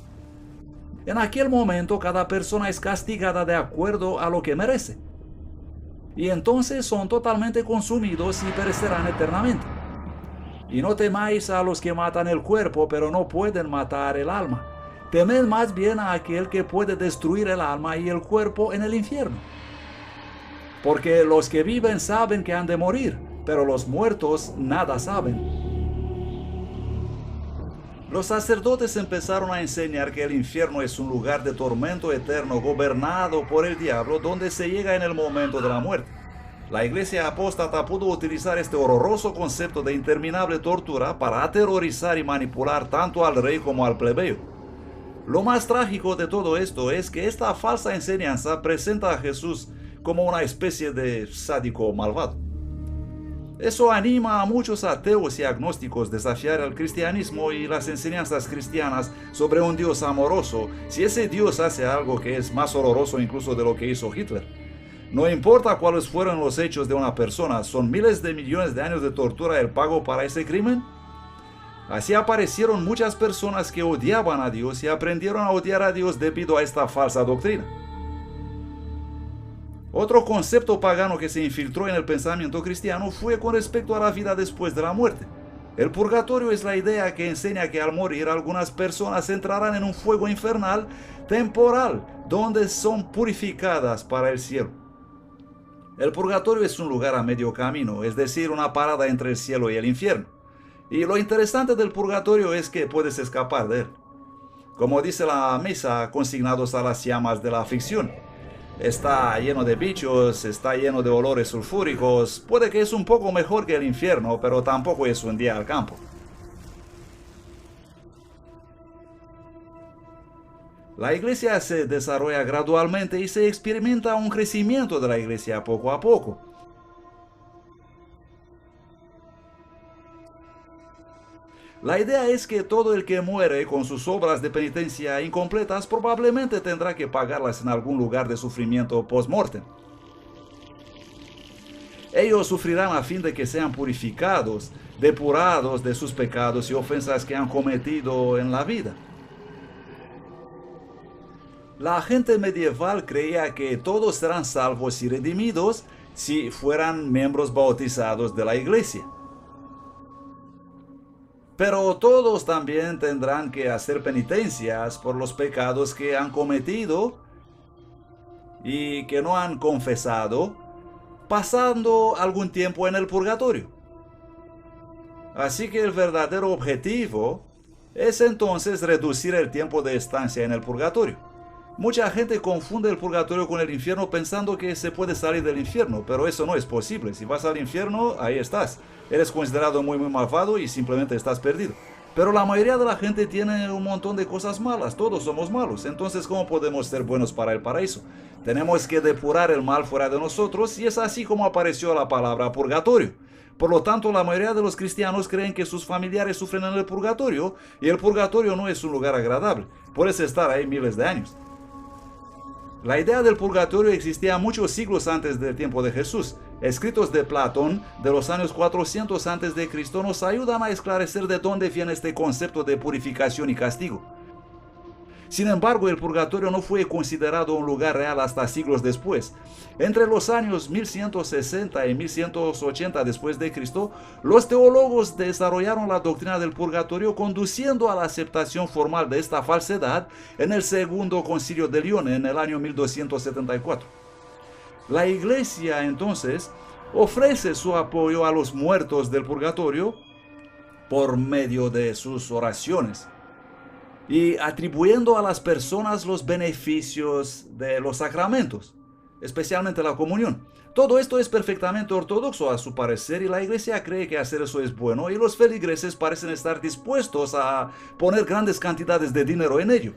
En aquel momento, cada persona es castigada de acuerdo a lo que merece. Y entonces son totalmente consumidos y perecerán eternamente. Y no temáis a los que matan el cuerpo, pero no pueden matar el alma. Temed más bien a aquel que puede destruir el alma y el cuerpo en el infierno. Porque los que viven saben que han de morir, pero los muertos nada saben. Los sacerdotes empezaron a enseñar que el infierno es un lugar de tormento eterno gobernado por el diablo, donde se llega en el momento de la muerte. La iglesia apóstata pudo utilizar este horroroso concepto de interminable tortura para aterrorizar y manipular tanto al rey como al plebeyo. Lo más trágico de todo esto es que esta falsa enseñanza presenta a Jesús como una especie de sádico malvado. Eso anima a muchos ateos y agnósticos a desafiar el cristianismo y las enseñanzas cristianas sobre un Dios amoroso, si ese Dios hace algo que es más horroroso incluso de lo que hizo Hitler. No importa cuáles fueron los hechos de una persona, ¿son miles de millones de años de tortura el pago para ese crimen? Así aparecieron muchas personas que odiaban a Dios y aprendieron a odiar a Dios debido a esta falsa doctrina. Otro concepto pagano que se infiltró en el pensamiento cristiano fue con respecto a la vida después de la muerte. El purgatorio es la idea que enseña que al morir algunas personas entrarán en un fuego infernal temporal, donde son purificadas para el cielo. El purgatorio es un lugar a medio camino, es decir, una parada entre el cielo y el infierno. Y lo interesante del purgatorio es que puedes escapar de él. Como dice la misa, consignados a las llamas de la aflicción. Está lleno de bichos, está lleno de olores sulfúricos. Puede que es un poco mejor que el infierno, pero tampoco es un día al campo. La iglesia se desarrolla gradualmente y se experimenta un crecimiento de la iglesia poco a poco. La idea es que todo el que muere con sus obras de penitencia incompletas probablemente tendrá que pagarlas en algún lugar de sufrimiento post-mortem. Ellos sufrirán a fin de que sean purificados, depurados de sus pecados y ofensas que han cometido en la vida. La gente medieval creía que todos serán salvos y redimidos si fueran miembros bautizados de la iglesia. Pero todos también tendrán que hacer penitencias por los pecados que han cometido y que no han confesado, pasando algún tiempo en el purgatorio. Así que el verdadero objetivo es entonces reducir el tiempo de estancia en el purgatorio. Mucha gente confunde el purgatorio con el infierno pensando que se puede salir del infierno, pero eso no es posible. Si vas al infierno, ahí estás. Eres considerado muy malvado y simplemente estás perdido. Pero la mayoría de la gente tiene un montón de cosas malas, todos somos malos. Entonces, ¿cómo podemos ser buenos para el paraíso? Tenemos que depurar el mal fuera de nosotros y es así como apareció la palabra purgatorio. Por lo tanto, la mayoría de los cristianos creen que sus familiares sufren en el purgatorio y el purgatorio no es un lugar agradable. Puedes estar ahí miles de años. La idea del purgatorio existía muchos siglos antes del tiempo de Jesús. Escritos de Platón de los años 400 a.C. nos ayudan a esclarecer de dónde viene este concepto de purificación y castigo. Sin embargo, el purgatorio no fue considerado un lugar real hasta siglos después. Entre los años 1160 y 1180 después de Cristo, los teólogos desarrollaron la doctrina del purgatorio, conduciendo a la aceptación formal de esta falsedad en el Segundo Concilio de León en el año 1274. La Iglesia entonces ofrece su apoyo a los muertos del purgatorio por medio de sus oraciones y atribuyendo a las personas los beneficios de los sacramentos, especialmente la comunión. Todo esto es perfectamente ortodoxo a su parecer y la iglesia cree que hacer eso es bueno y los feligreses parecen estar dispuestos a poner grandes cantidades de dinero en ello.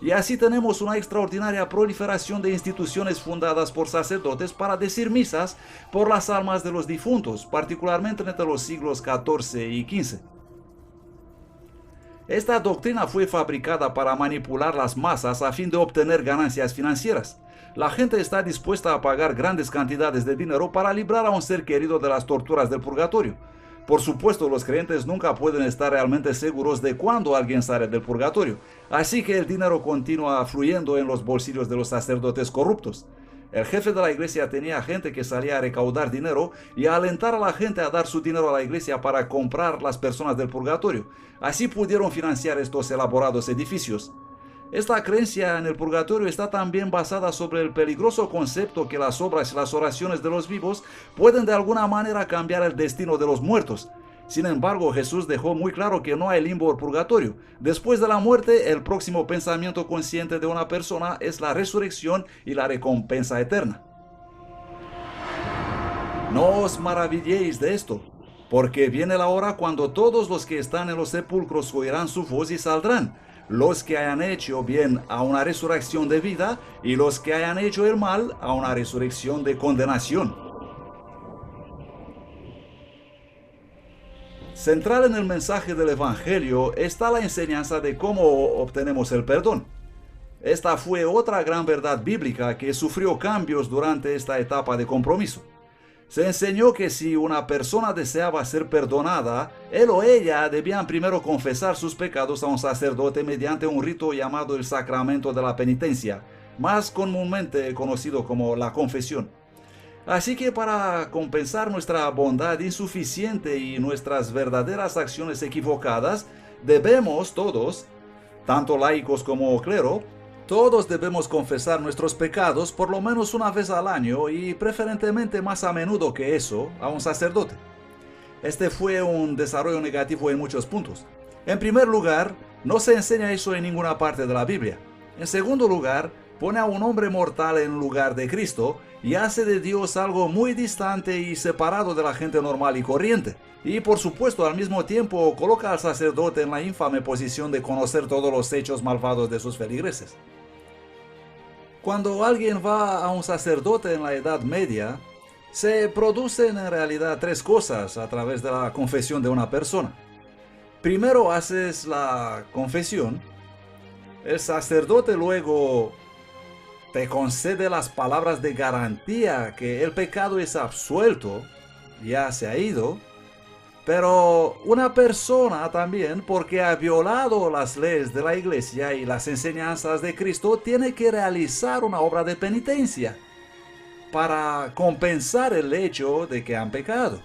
Y así tenemos una extraordinaria proliferación de instituciones fundadas por sacerdotes para decir misas por las almas de los difuntos, particularmente entre los siglos XIV y XV. Esta doctrina fue fabricada para manipular las masas a fin de obtener ganancias financieras. La gente está dispuesta a pagar grandes cantidades de dinero para librar a un ser querido de las torturas del purgatorio. Por supuesto, los creyentes nunca pueden estar realmente seguros de cuándo alguien sale del purgatorio, así que el dinero continúa fluyendo en los bolsillos de los sacerdotes corruptos. El jefe de la iglesia tenía gente que salía a recaudar dinero y a alentar a la gente a dar su dinero a la iglesia para comprar las personas del purgatorio. Así pudieron financiar estos elaborados edificios. Esta creencia en el purgatorio está también basada sobre el peligroso concepto que las obras y las oraciones de los vivos pueden de alguna manera cambiar el destino de los muertos. Sin embargo, Jesús dejó muy claro que no hay limbo o purgatorio. Después de la muerte, el próximo pensamiento consciente de una persona es la resurrección y la recompensa eterna. No os maravilléis de esto, porque viene la hora cuando todos los que están en los sepulcros oirán su voz y saldrán, los que hayan hecho bien a una resurrección de vida y los que hayan hecho el mal a una resurrección de condenación. Central en el mensaje del Evangelio está la enseñanza de cómo obtenemos el perdón. Esta fue otra gran verdad bíblica que sufrió cambios durante esta etapa de compromiso. Se enseñó que si una persona deseaba ser perdonada, él o ella debían primero confesar sus pecados a un sacerdote mediante un rito llamado el sacramento de la penitencia, más comúnmente conocido como la confesión. Así que para compensar nuestra bondad insuficiente y nuestras verdaderas acciones equivocadas, debemos todos, tanto laicos como clero, todos debemos confesar nuestros pecados por lo menos una vez al año y preferentemente más a menudo que eso a un sacerdote. Este fue un desarrollo negativo en muchos puntos. En primer lugar, no se enseña eso en ninguna parte de la Biblia. En segundo lugar, pone a un hombre mortal en lugar de Cristo y hace de Dios algo muy distante y separado de la gente normal y corriente. Y por supuesto, al mismo tiempo, coloca al sacerdote en la infame posición de conocer todos los hechos malvados de sus feligreses. Cuando alguien va a un sacerdote en la Edad Media, se producen en realidad tres cosas a través de la confesión de una persona. Primero haces la confesión, el sacerdote luego te concede las palabras de garantía que el pecado es absuelto, ya se ha ido, pero una persona también, porque ha violado las leyes de la iglesia y las enseñanzas de Cristo, tiene que realizar una obra de penitencia para compensar el hecho de que han pecado.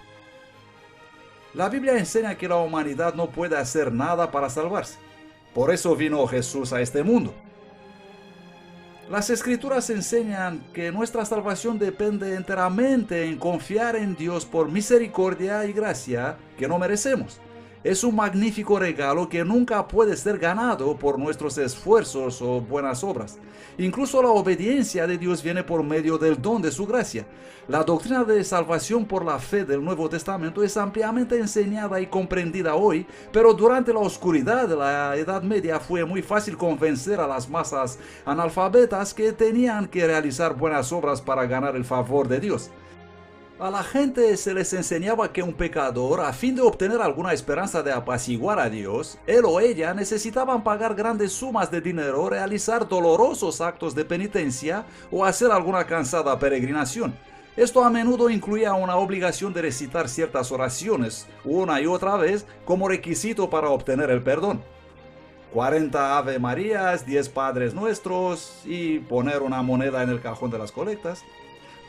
La Biblia enseña que la humanidad no puede hacer nada para salvarse. Por eso vino Jesús a este mundo. Las Escrituras enseñan que nuestra salvación depende enteramente en confiar en Dios por misericordia y gracia que no merecemos. Es un magnífico regalo que nunca puede ser ganado por nuestros esfuerzos o buenas obras. Incluso la obediencia de Dios viene por medio del don de su gracia. La doctrina de salvación por la fe del Nuevo Testamento es ampliamente enseñada y comprendida hoy, pero durante la oscuridad de la Edad Media fue muy fácil convencer a las masas analfabetas que tenían que realizar buenas obras para ganar el favor de Dios. A la gente se les enseñaba que un pecador, a fin de obtener alguna esperanza de apaciguar a Dios, él o ella necesitaban pagar grandes sumas de dinero, realizar dolorosos actos de penitencia o hacer alguna cansada peregrinación. Esto a menudo incluía una obligación de recitar ciertas oraciones una y otra vez como requisito para obtener el perdón. 40 Ave Marías, 10 Padres Nuestros y poner una moneda en el cajón de las colectas.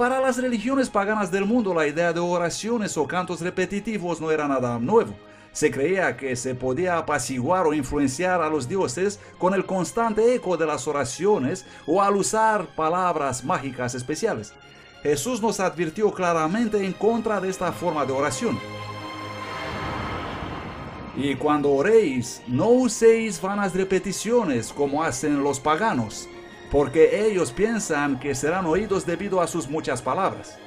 Para las religiones paganas del mundo, la idea de oraciones o cantos repetitivos no era nada nuevo. Se creía que se podía apaciguar o influenciar a los dioses con el constante eco de las oraciones o al usar palabras mágicas especiales. Jesús nos advirtió claramente en contra de esta forma de oración. Y cuando oréis, no uséis vanas repeticiones como hacen los paganos, porque ellos piensan que serán oídos debido a sus muchas palabras.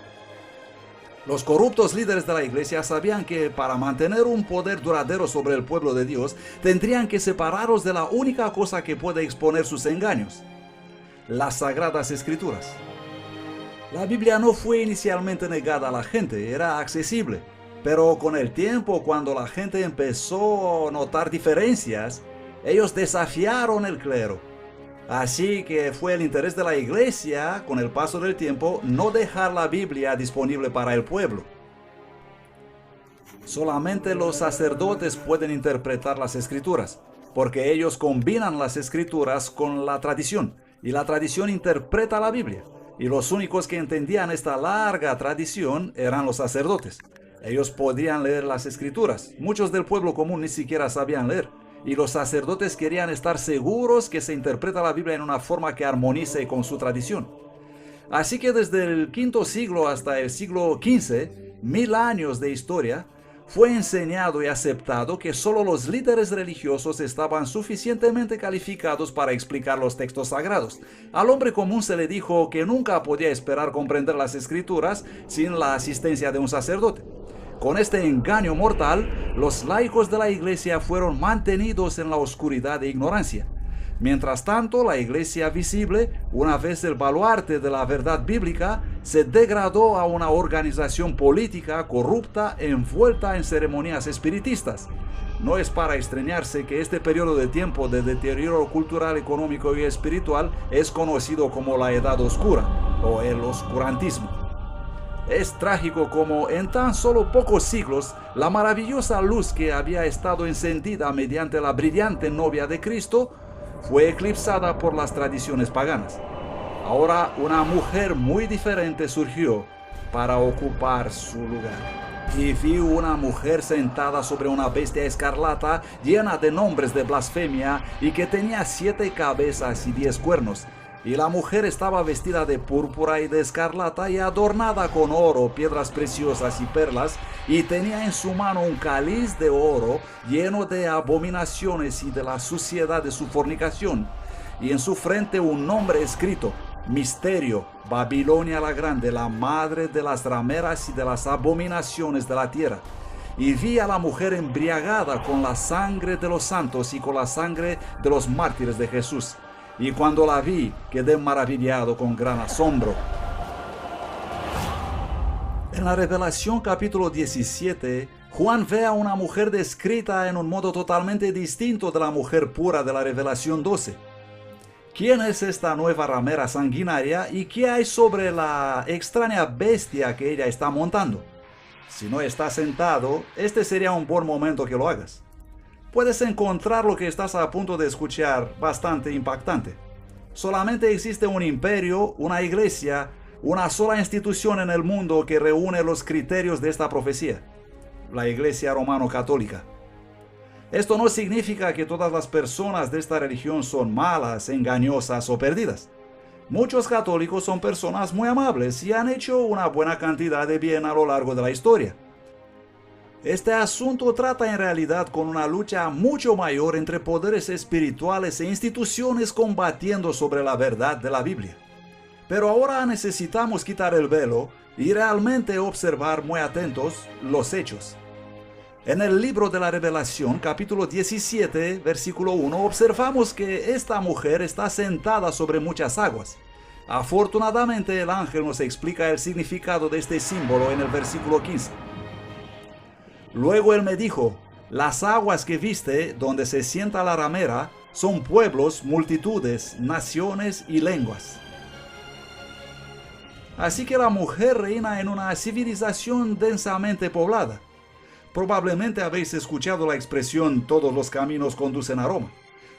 Los corruptos líderes de la iglesia sabían que para mantener un poder duradero sobre el pueblo de Dios, tendrían que separarlos de la única cosa que puede exponer sus engaños: las Sagradas Escrituras. La Biblia no fue inicialmente negada a la gente, era accesible. Pero con el tiempo, cuando la gente empezó a notar diferencias, ellos desafiaron el clero. Así que fue el interés de la iglesia, con el paso del tiempo, no dejar la Biblia disponible para el pueblo. Solamente los sacerdotes pueden interpretar las Escrituras, porque ellos combinan las Escrituras con la tradición, y la tradición interpreta la Biblia. Y los únicos que entendían esta larga tradición eran los sacerdotes. Ellos podían leer las Escrituras. Muchos del pueblo común ni siquiera sabían leer. Y los sacerdotes querían estar seguros que se interpreta la Biblia en una forma que armonice con su tradición. Así que desde el V siglo hasta el siglo XV, 1000 años de historia, fue enseñado y aceptado que solo los líderes religiosos estaban suficientemente calificados para explicar los textos sagrados. Al hombre común se le dijo que nunca podía esperar comprender las Escrituras sin la asistencia de un sacerdote. Con este engaño mortal, los laicos de la iglesia fueron mantenidos en la oscuridad e ignorancia. Mientras tanto, la iglesia visible, una vez el baluarte de la verdad bíblica, se degradó a una organización política corrupta envuelta en ceremonias espiritistas. No es para extrañarse que este periodo de tiempo de deterioro cultural, económico y espiritual es conocido como la Edad Oscura o el oscurantismo. Es trágico como en tan solo pocos siglos la maravillosa luz que había estado encendida mediante la brillante novia de Cristo fue eclipsada por las tradiciones paganas. Ahora una mujer muy diferente surgió para ocupar su lugar. Y vi una mujer sentada sobre una bestia escarlata llena de nombres de blasfemia y que tenía 7 cabezas y 10 cuernos. Y la mujer estaba vestida de púrpura y de escarlata y adornada con oro, piedras preciosas y perlas, y tenía en su mano un cáliz de oro lleno de abominaciones y de la suciedad de su fornicación, y en su frente un nombre escrito: Misterio, Babilonia la Grande, la madre de las rameras y de las abominaciones de la tierra. Y vi a la mujer embriagada con la sangre de los santos y con la sangre de los mártires de Jesús. Y cuando la vi, quedé maravillado con gran asombro. En la Revelación capítulo 17, Juan ve a una mujer descrita en un modo totalmente distinto de la mujer pura de la Revelación 12. ¿Quién es esta nueva ramera sanguinaria y qué hay sobre la extraña bestia que ella está montando? Si no estás sentado, este sería un buen momento que lo hagas. Puedes encontrar lo que estás a punto de escuchar bastante impactante. Solamente existe un imperio, una iglesia, una sola institución en el mundo que reúne los criterios de esta profecía: la Iglesia Romano-Católica. Esto no significa que todas las personas de esta religión son malas, engañosas o perdidas. Muchos católicos son personas muy amables y han hecho una buena cantidad de bien a lo largo de la historia. Este asunto trata en realidad con una lucha mucho mayor entre poderes espirituales e instituciones combatiendo sobre la verdad de la Biblia. Pero ahora necesitamos quitar el velo y realmente observar muy atentos los hechos. En el libro de la Revelación, capítulo 17, versículo 1, observamos que esta mujer está sentada sobre muchas aguas. Afortunadamente, el ángel nos explica el significado de este símbolo en el versículo 15. Luego él me dijo: las aguas que viste, donde se sienta la ramera, son pueblos, multitudes, naciones y lenguas. Así que la mujer reina en una civilización densamente poblada. Probablemente habéis escuchado la expresión "todos los caminos conducen a Roma".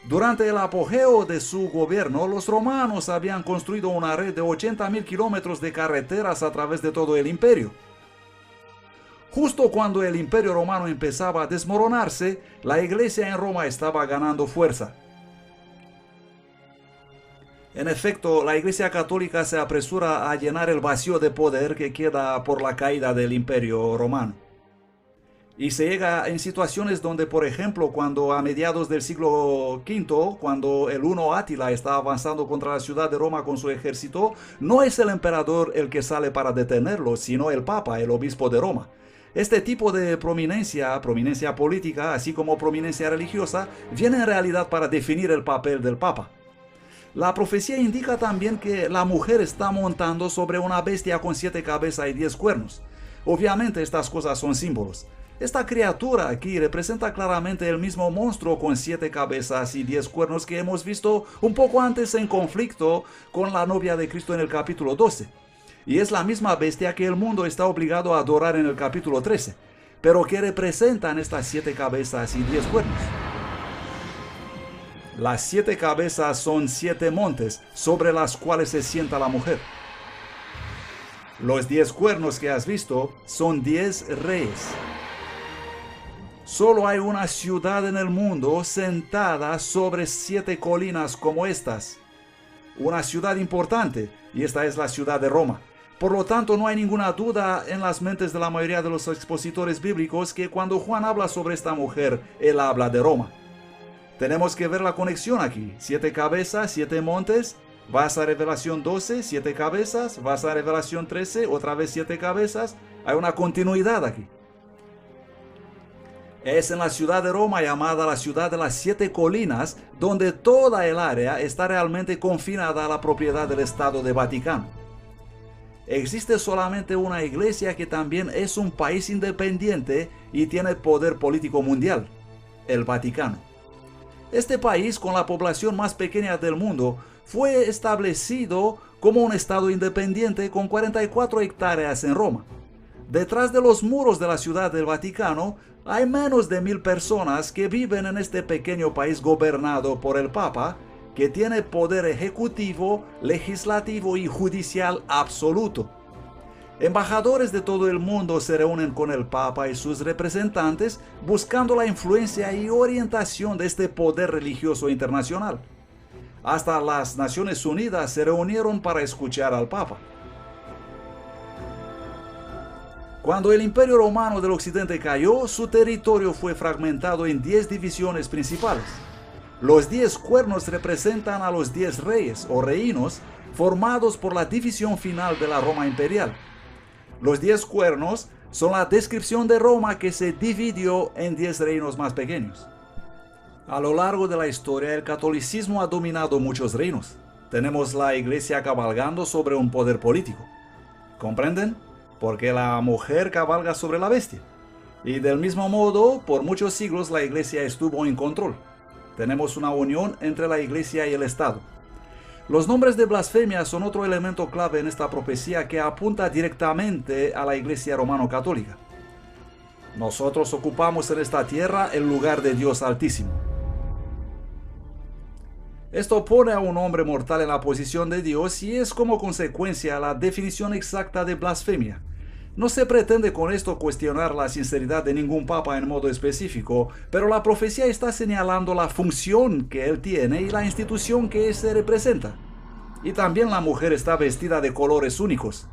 Durante el apogeo de su gobierno, los romanos habían construido una red de 80,000 kilómetros de carreteras a través de todo el imperio. Justo cuando el imperio romano empezaba a desmoronarse, la iglesia en Roma estaba ganando fuerza. En efecto, la Iglesia Católica se apresura a llenar el vacío de poder que queda por la caída del Imperio Romano. Y se llega en situaciones donde, por ejemplo, cuando a mediados del siglo V, cuando el Huno Átila está avanzando contra la ciudad de Roma con su ejército, no es el emperador el que sale para detenerlo, sino el Papa, el obispo de Roma. Este tipo de prominencia política, así como prominencia religiosa, viene en realidad para definir el papel del Papa. La profecía indica también que la mujer está montando sobre una bestia con 7 cabezas y 10 cuernos. Obviamente estas cosas son símbolos. Esta criatura aquí representa claramente el mismo monstruo con 7 cabezas y 10 cuernos que hemos visto un poco antes en conflicto con la novia de Cristo en el capítulo 12. Y es la misma bestia que el mundo está obligado a adorar en el capítulo 13, pero que representan estas 7 cabezas y 10 cuernos. Las 7 cabezas son 7 montes sobre las cuales se sienta la mujer. Los 10 cuernos que has visto son 10 reyes. Solo hay una ciudad en el mundo sentada sobre 7 colinas como estas. Una ciudad importante, y esta es la ciudad de Roma. Por lo tanto, no hay ninguna duda en las mentes de la mayoría de los expositores bíblicos que cuando Juan habla sobre esta mujer, él habla de Roma. Tenemos que ver la conexión aquí. 7 cabezas, 7 montes. Vas a Revelación 12, 7 cabezas. Vas a Revelación 13, otra vez 7 cabezas. Hay una continuidad aquí. Es en la ciudad de Roma, llamada la ciudad de las 7 colinas, donde toda el área está realmente confinada a la propiedad del Estado de Vaticano. Existe solamente una iglesia que también es un país independiente y tiene poder político mundial, el Vaticano. Este país, con la población más pequeña del mundo, fue establecido como un estado independiente con 44 hectáreas en Roma. Detrás de los muros de la ciudad del Vaticano hay menos de 1000 personas que viven en este pequeño país gobernado por el Papa, que tiene poder ejecutivo, legislativo y judicial absoluto. Embajadores de todo el mundo se reúnen con el Papa y sus representantes buscando la influencia y orientación de este poder religioso internacional. Hasta las Naciones Unidas se reunieron para escuchar al Papa. Cuando el Imperio Romano del Occidente cayó, su territorio fue fragmentado en 10 divisiones principales. Los 10 cuernos representan a los 10 reyes o reinos formados por la división final de la Roma imperial. Los 10 cuernos son la descripción de Roma que se dividió en 10 reinos más pequeños. A lo largo de la historia, el catolicismo ha dominado muchos reinos. Tenemos la iglesia cabalgando sobre un poder político. ¿Comprenden? Porque la mujer cabalga sobre la bestia. Y del mismo modo, por muchos siglos la iglesia estuvo en control. Tenemos una unión entre la iglesia y el Estado. Los nombres de blasfemia son otro elemento clave en esta profecía que apunta directamente a la iglesia romano-católica. Nosotros ocupamos en esta tierra el lugar de Dios Altísimo. Esto pone a un hombre mortal en la posición de Dios y es como consecuencia la definición exacta de blasfemia. No se pretende con esto cuestionar la sinceridad de ningún papa en modo específico, pero la profecía está señalando la función que él tiene y la institución que se representa. Y también la mujer está vestida de colores únicos.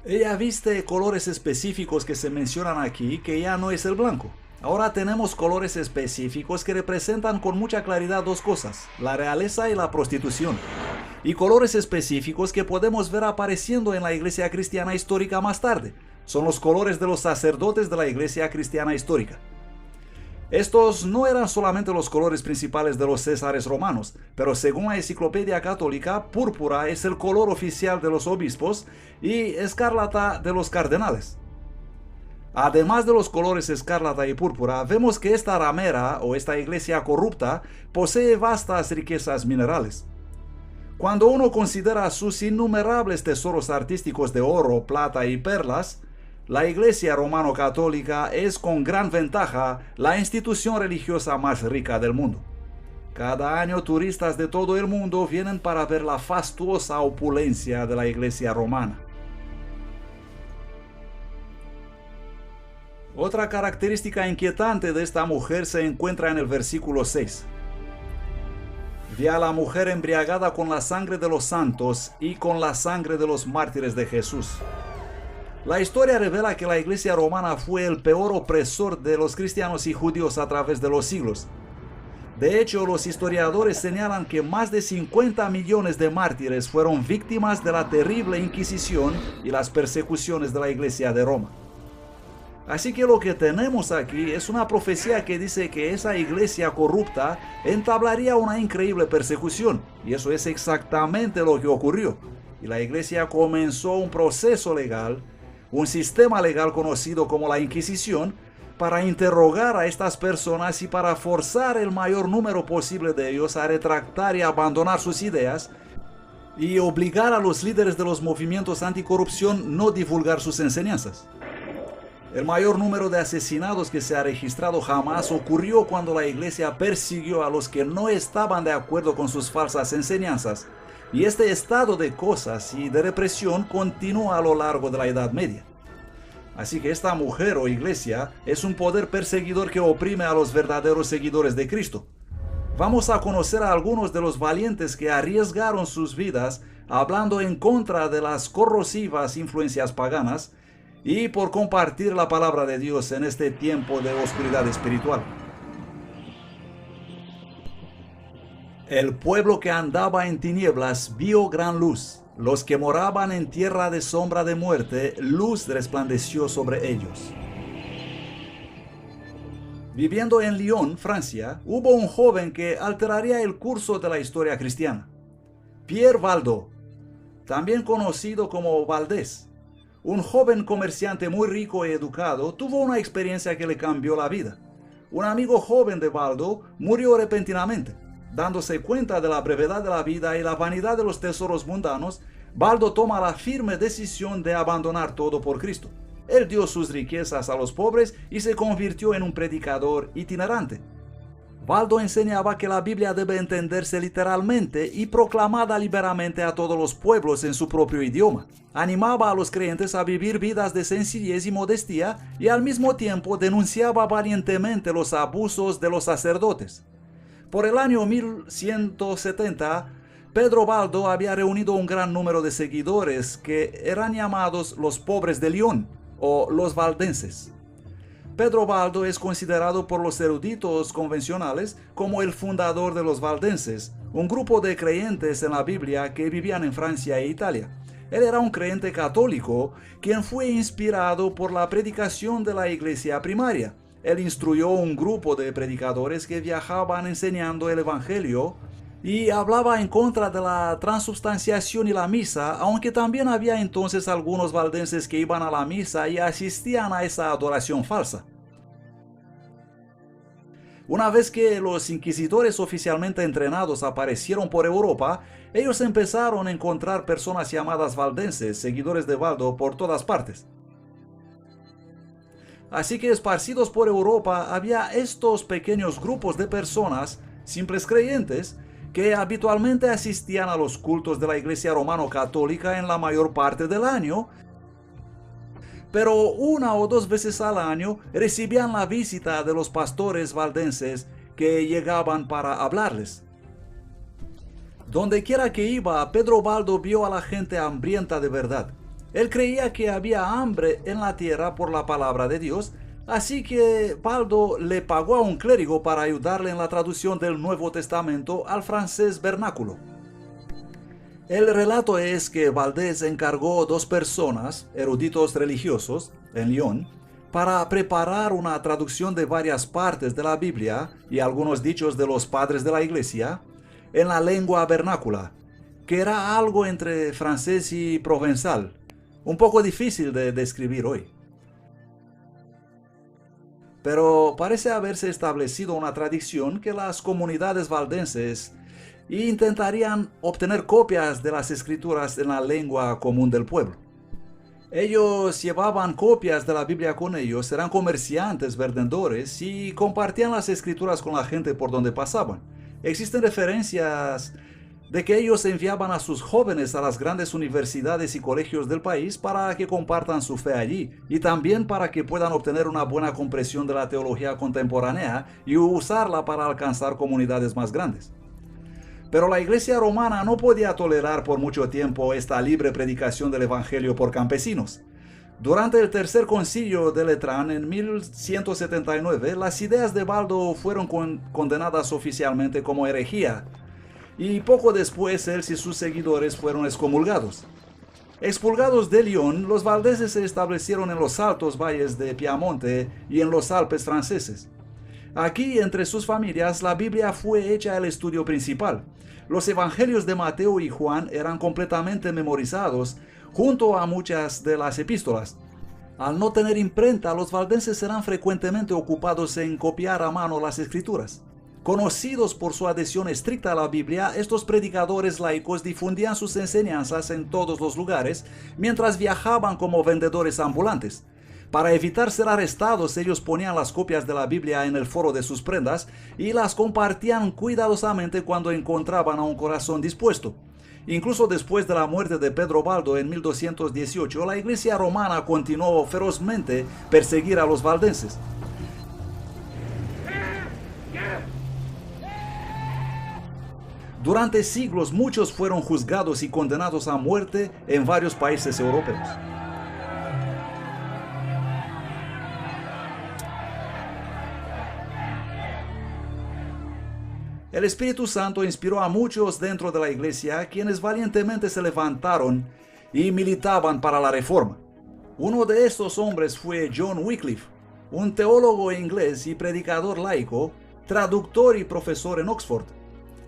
Ella viste colores específicos que se mencionan aquí, que ya no es el blanco. Ahora tenemos colores específicos que representan con mucha claridad dos cosas, la realeza y la prostitución. Y colores específicos que podemos ver apareciendo en la iglesia cristiana histórica más tarde. Son los colores de los sacerdotes de la iglesia cristiana histórica. Estos no eran solamente los colores principales de los césares romanos, pero según la Enciclopedia Católica, púrpura es el color oficial de los obispos y escarlata de los cardenales. Además de los colores escarlata y púrpura, vemos que esta ramera o esta iglesia corrupta posee vastas riquezas minerales. Cuando uno considera sus innumerables tesoros artísticos de oro, plata y perlas, la Iglesia romano-católica es con gran ventaja la institución religiosa más rica del mundo. Cada año turistas de todo el mundo vienen para ver la fastuosa opulencia de la Iglesia romana. Otra característica inquietante de esta mujer se encuentra en el versículo 6. Vi a la mujer embriagada con la sangre de los santos y con la sangre de los mártires de Jesús. La historia revela que la Iglesia romana fue el peor opresor de los cristianos y judíos a través de los siglos. De hecho, los historiadores señalan que más de 50 millones de mártires fueron víctimas de la terrible Inquisición y las persecuciones de la Iglesia de Roma. Así que lo que tenemos aquí es una profecía que dice que esa iglesia corrupta entablaría una increíble persecución, y eso es exactamente lo que ocurrió. Y la iglesia comenzó un proceso legal, un sistema legal conocido como la Inquisición, para interrogar a estas personas y para forzar el mayor número posible de ellos a retractar y abandonar sus ideas, y obligar a los líderes de los movimientos anticorrupción no divulgar sus enseñanzas. El mayor número de asesinatos que se ha registrado jamás ocurrió cuando la iglesia persiguió a los que no estaban de acuerdo con sus falsas enseñanzas, y este estado de cosas y de represión continuó a lo largo de la Edad Media. Así que esta mujer o iglesia es un poder perseguidor que oprime a los verdaderos seguidores de Cristo. Vamos a conocer a algunos de los valientes que arriesgaron sus vidas hablando en contra de las corrosivas influencias paganas y por compartir la palabra de Dios en este tiempo de oscuridad espiritual. El pueblo que andaba en tinieblas vio gran luz. Los que moraban en tierra de sombra de muerte, luz resplandeció sobre ellos. Viviendo en Lyon, Francia, hubo un joven que alteraría el curso de la historia cristiana. Pierre Valdo, también conocido como Valdés, un joven comerciante muy rico y educado, tuvo una experiencia que le cambió la vida. Un amigo joven de Valdo murió repentinamente. Dándose cuenta de la brevedad de la vida y la vanidad de los tesoros mundanos, Valdo toma la firme decisión de abandonar todo por Cristo. Él dio sus riquezas a los pobres y se convirtió en un predicador itinerante. Valdo enseñaba que la Biblia debe entenderse literalmente y proclamada liberamente a todos los pueblos en su propio idioma. Animaba a los creyentes a vivir vidas de sencillez y modestia y al mismo tiempo denunciaba valientemente los abusos de los sacerdotes. Por el año 1170, Pedro Valdo había reunido un gran número de seguidores que eran llamados los pobres de Lyon o los valdenses. Pedro Valdo es considerado por los eruditos convencionales como el fundador de los valdenses, un grupo de creyentes en la Biblia que vivían en Francia e Italia. Él era un creyente católico quien fue inspirado por la predicación de la iglesia primaria. Él instruyó un grupo de predicadores que viajaban enseñando el evangelio y hablaba en contra de la transubstanciación y la misa, aunque también había entonces algunos valdenses que iban a la misa y asistían a esa adoración falsa. Una vez que los inquisidores oficialmente entrenados aparecieron por Europa, ellos empezaron a encontrar personas llamadas valdenses, seguidores de Valdo, por todas partes. Así que esparcidos por Europa había estos pequeños grupos de personas, simples creyentes, que habitualmente asistían a los cultos de la Iglesia Romano-Católica en la mayor parte del año, pero una o dos veces al año recibían la visita de los pastores valdenses que llegaban para hablarles. Donde quiera que iba, Pedro Valdo vio a la gente hambrienta de verdad. Él creía que había hambre en la tierra por la palabra de Dios, así que Valdo le pagó a un clérigo para ayudarle en la traducción del Nuevo Testamento al francés vernáculo. El relato es que Valdés encargó 2 personas, eruditos religiosos, en Lyon, para preparar una traducción de varias partes de la Biblia y algunos dichos de los padres de la iglesia en la lengua vernácula, que era algo entre francés y provenzal, un poco difícil de describir hoy. Pero parece haberse establecido una tradición que las comunidades valdenses intentarían obtener copias de las escrituras en la lengua común del pueblo. Ellos llevaban copias de la Biblia con ellos, eran comerciantes, vendedores y compartían las escrituras con la gente por donde pasaban. Existen referencias de que ellos enviaban a sus jóvenes a las grandes universidades y colegios del país para que compartan su fe allí y también para que puedan obtener una buena comprensión de la teología contemporánea y usarla para alcanzar comunidades más grandes. Pero la iglesia romana no podía tolerar por mucho tiempo esta libre predicación del evangelio por campesinos. Durante el tercer concilio de Letrán en 1179, las ideas de Baldo fueron condenadas oficialmente como herejía, y poco después él y sus seguidores fueron excomulgados. Expulgados de Lyon, los valdeses se establecieron en los altos valles de Piamonte y en los Alpes franceses. Aquí, entre sus familias, la Biblia fue hecha el estudio principal. Los evangelios de Mateo y Juan eran completamente memorizados, junto a muchas de las epístolas. Al no tener imprenta, los valdenses eran frecuentemente ocupados en copiar a mano las escrituras. Conocidos por su adhesión estricta a la Biblia, estos predicadores laicos difundían sus enseñanzas en todos los lugares, mientras viajaban como vendedores ambulantes. Para evitar ser arrestados, ellos ponían las copias de la Biblia en el foro de sus prendas y las compartían cuidadosamente cuando encontraban a un corazón dispuesto. Incluso después de la muerte de Pedro Baldo en 1218, la iglesia romana continuó ferozmente perseguir a los valdenses. Durante siglos muchos fueron juzgados y condenados a muerte en varios países europeos. El Espíritu Santo inspiró a muchos dentro de la iglesia, quienes valientemente se levantaron y militaban para la reforma. Uno de estos hombres fue John Wycliffe, un teólogo inglés y predicador laico, traductor y profesor en Oxford.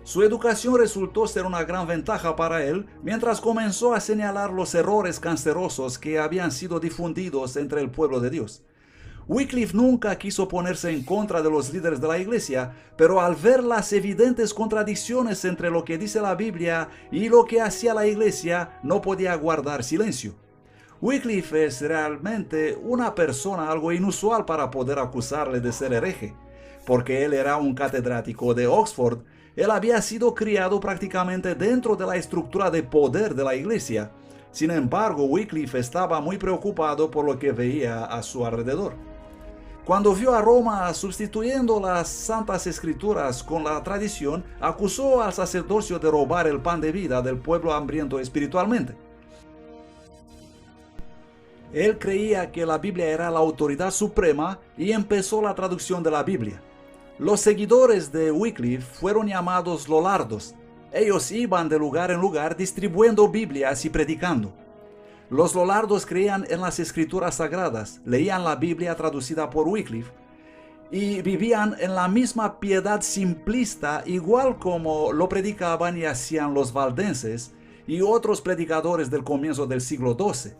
Su educación resultó ser una gran ventaja para él, mientras comenzó a señalar los errores cancerosos que habían sido difundidos entre el pueblo de Dios. Wycliffe nunca quiso ponerse en contra de los líderes de la iglesia, pero al ver las evidentes contradicciones entre lo que dice la Biblia y lo que hacía la iglesia, no podía guardar silencio. Wycliffe es realmente una persona algo inusual para poder acusarle de ser hereje, porque él era un catedrático de Oxford. Él había sido criado prácticamente dentro de la estructura de poder de la iglesia. Sin embargo, Wycliffe estaba muy preocupado por lo que veía a su alrededor. Cuando vio a Roma sustituyendo las Santas Escrituras con la tradición, acusó al sacerdocio de robar el pan de vida del pueblo hambriento espiritualmente. Él creía que la Biblia era la autoridad suprema y empezó la traducción de la Biblia. Los seguidores de Wycliffe fueron llamados lollardos. Ellos iban de lugar en lugar distribuyendo Biblias y predicando. Los lollardos creían en las escrituras sagradas, leían la Biblia traducida por Wycliffe y vivían en la misma piedad simplista, igual como lo predicaban y hacían los valdenses y otros predicadores del comienzo del siglo XII.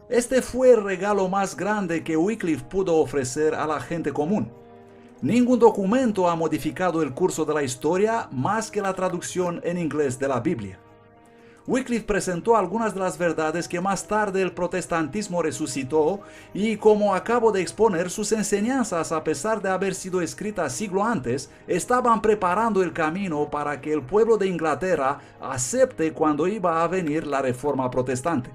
Este fue el regalo más grande que Wycliffe pudo ofrecer a la gente común. Ningún documento ha modificado el curso de la historia más que la traducción en inglés de la Biblia. Wycliffe presentó algunas de las verdades que más tarde el protestantismo resucitó y, como acabo de exponer, sus enseñanzas, a pesar de haber sido escritas siglo antes, estaban preparando el camino para que el pueblo de Inglaterra acepte cuando iba a venir la reforma protestante.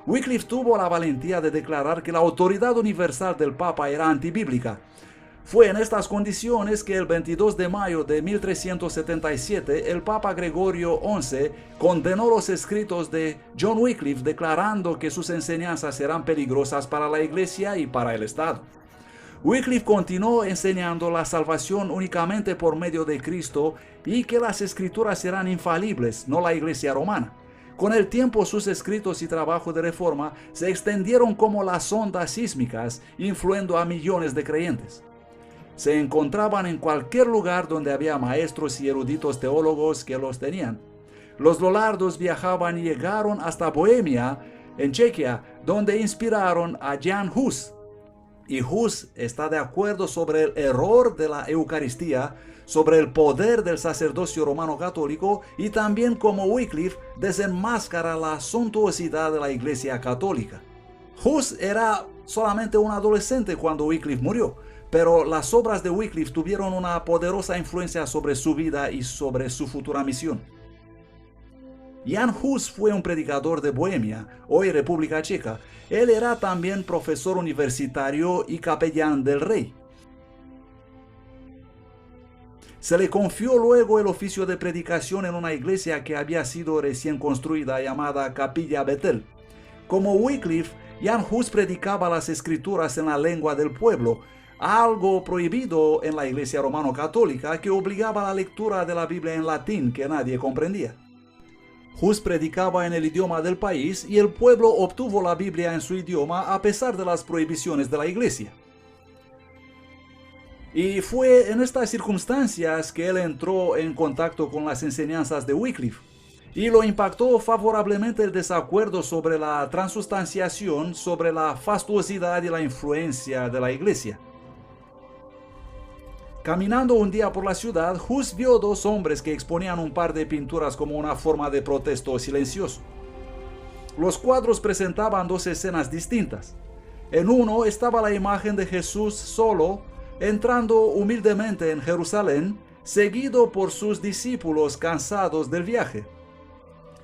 Wycliffe tuvo la valentía de declarar que la autoridad universal del Papa era antibíblica. Fue en estas condiciones que el 22 de mayo de 1377 el Papa Gregorio XI condenó los escritos de John Wycliffe, declarando que sus enseñanzas eran peligrosas para la Iglesia y para el Estado. Wycliffe continuó enseñando la salvación únicamente por medio de Cristo y que las escrituras eran infalibles, no la Iglesia romana. Con el tiempo, sus escritos y trabajo de reforma se extendieron como las ondas sísmicas, influyendo a millones de creyentes. Se encontraban en cualquier lugar donde había maestros y eruditos teólogos que los tenían. Los lollardos viajaban y llegaron hasta Bohemia, en Chequia, donde inspiraron a Jan Hus. Y Hus está de acuerdo sobre el error de la Eucaristía, sobre el poder del sacerdocio romano católico y también como Wycliffe desenmascara la suntuosidad de la Iglesia católica. Hus era solamente un adolescente cuando Wycliffe murió, pero las obras de Wycliffe tuvieron una poderosa influencia sobre su vida y sobre su futura misión. Jan Hus fue un predicador de Bohemia, hoy República Checa. Él era también profesor universitario y capellán del rey. Se le confió luego el oficio de predicación en una iglesia que había sido recién construida llamada Capilla Betel. Como Wycliffe, Jan Hus predicaba las escrituras en la lengua del pueblo, algo prohibido en la iglesia romano-católica que obligaba la lectura de la Biblia en latín que nadie comprendía. Hus predicaba en el idioma del país y el pueblo obtuvo la Biblia en su idioma a pesar de las prohibiciones de la iglesia. Y fue en estas circunstancias que él entró en contacto con las enseñanzas de Wycliffe, y lo impactó favorablemente el desacuerdo sobre la transustanciación, sobre la fastuosidad y la influencia de la iglesia. Caminando un día por la ciudad, Hus vio dos hombres que exponían un par de pinturas como una forma de protesto silencioso. Los cuadros presentaban dos escenas distintas. En uno estaba la imagen de Jesús solo, entrando humildemente en Jerusalén, seguido por sus discípulos cansados del viaje.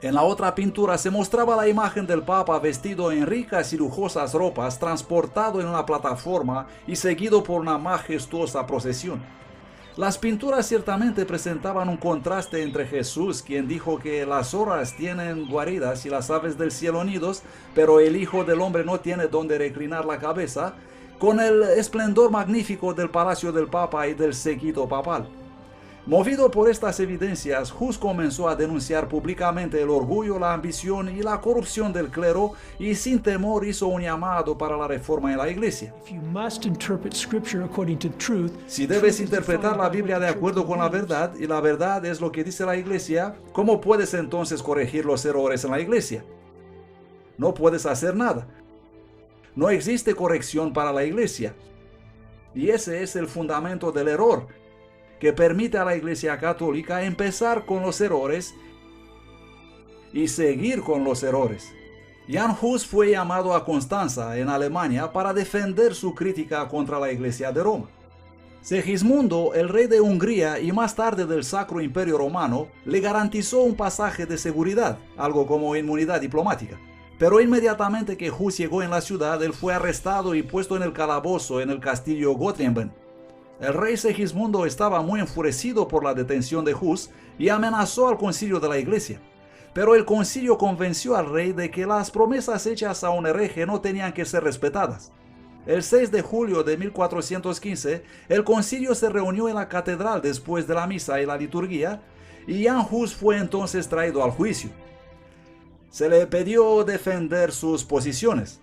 En la otra pintura se mostraba la imagen del Papa vestido en ricas y lujosas ropas, transportado en una plataforma y seguido por una majestuosa procesión. Las pinturas ciertamente presentaban un contraste entre Jesús, quien dijo que las zorras tienen guaridas y las aves del cielo nidos, pero el Hijo del Hombre no tiene donde reclinar la cabeza, con el esplendor magnífico del palacio del Papa y del séquito papal. Movido por estas evidencias, Hus comenzó a denunciar públicamente el orgullo, la ambición y la corrupción del clero, y sin temor hizo un llamado para la reforma en la iglesia. Si debes interpretar la Biblia de acuerdo con la verdad, y la verdad es lo que dice la iglesia, ¿cómo puedes entonces corregir los errores en la iglesia? No puedes hacer nada. No existe corrección para la iglesia. Y ese es el fundamento del error, que permite a la Iglesia Católica empezar con los errores y seguir con los errores. Jan Hus fue llamado a Constanza, en Alemania, para defender su crítica contra la Iglesia de Roma. Segismundo, el rey de Hungría y más tarde del Sacro Imperio Romano, le garantizó un pasaje de seguridad, algo como inmunidad diplomática. Pero inmediatamente que Hus llegó en la ciudad, él fue arrestado y puesto en el calabozo en el castillo Gottlieben. El rey Segismundo estaba muy enfurecido por la detención de Hus y amenazó al concilio de la iglesia. Pero el concilio convenció al rey de que las promesas hechas a un hereje no tenían que ser respetadas. El 6 de julio de 1415, el concilio se reunió en la catedral después de la misa y la liturgia, y Jan Hus fue entonces traído al juicio. Se le pidió defender sus posiciones.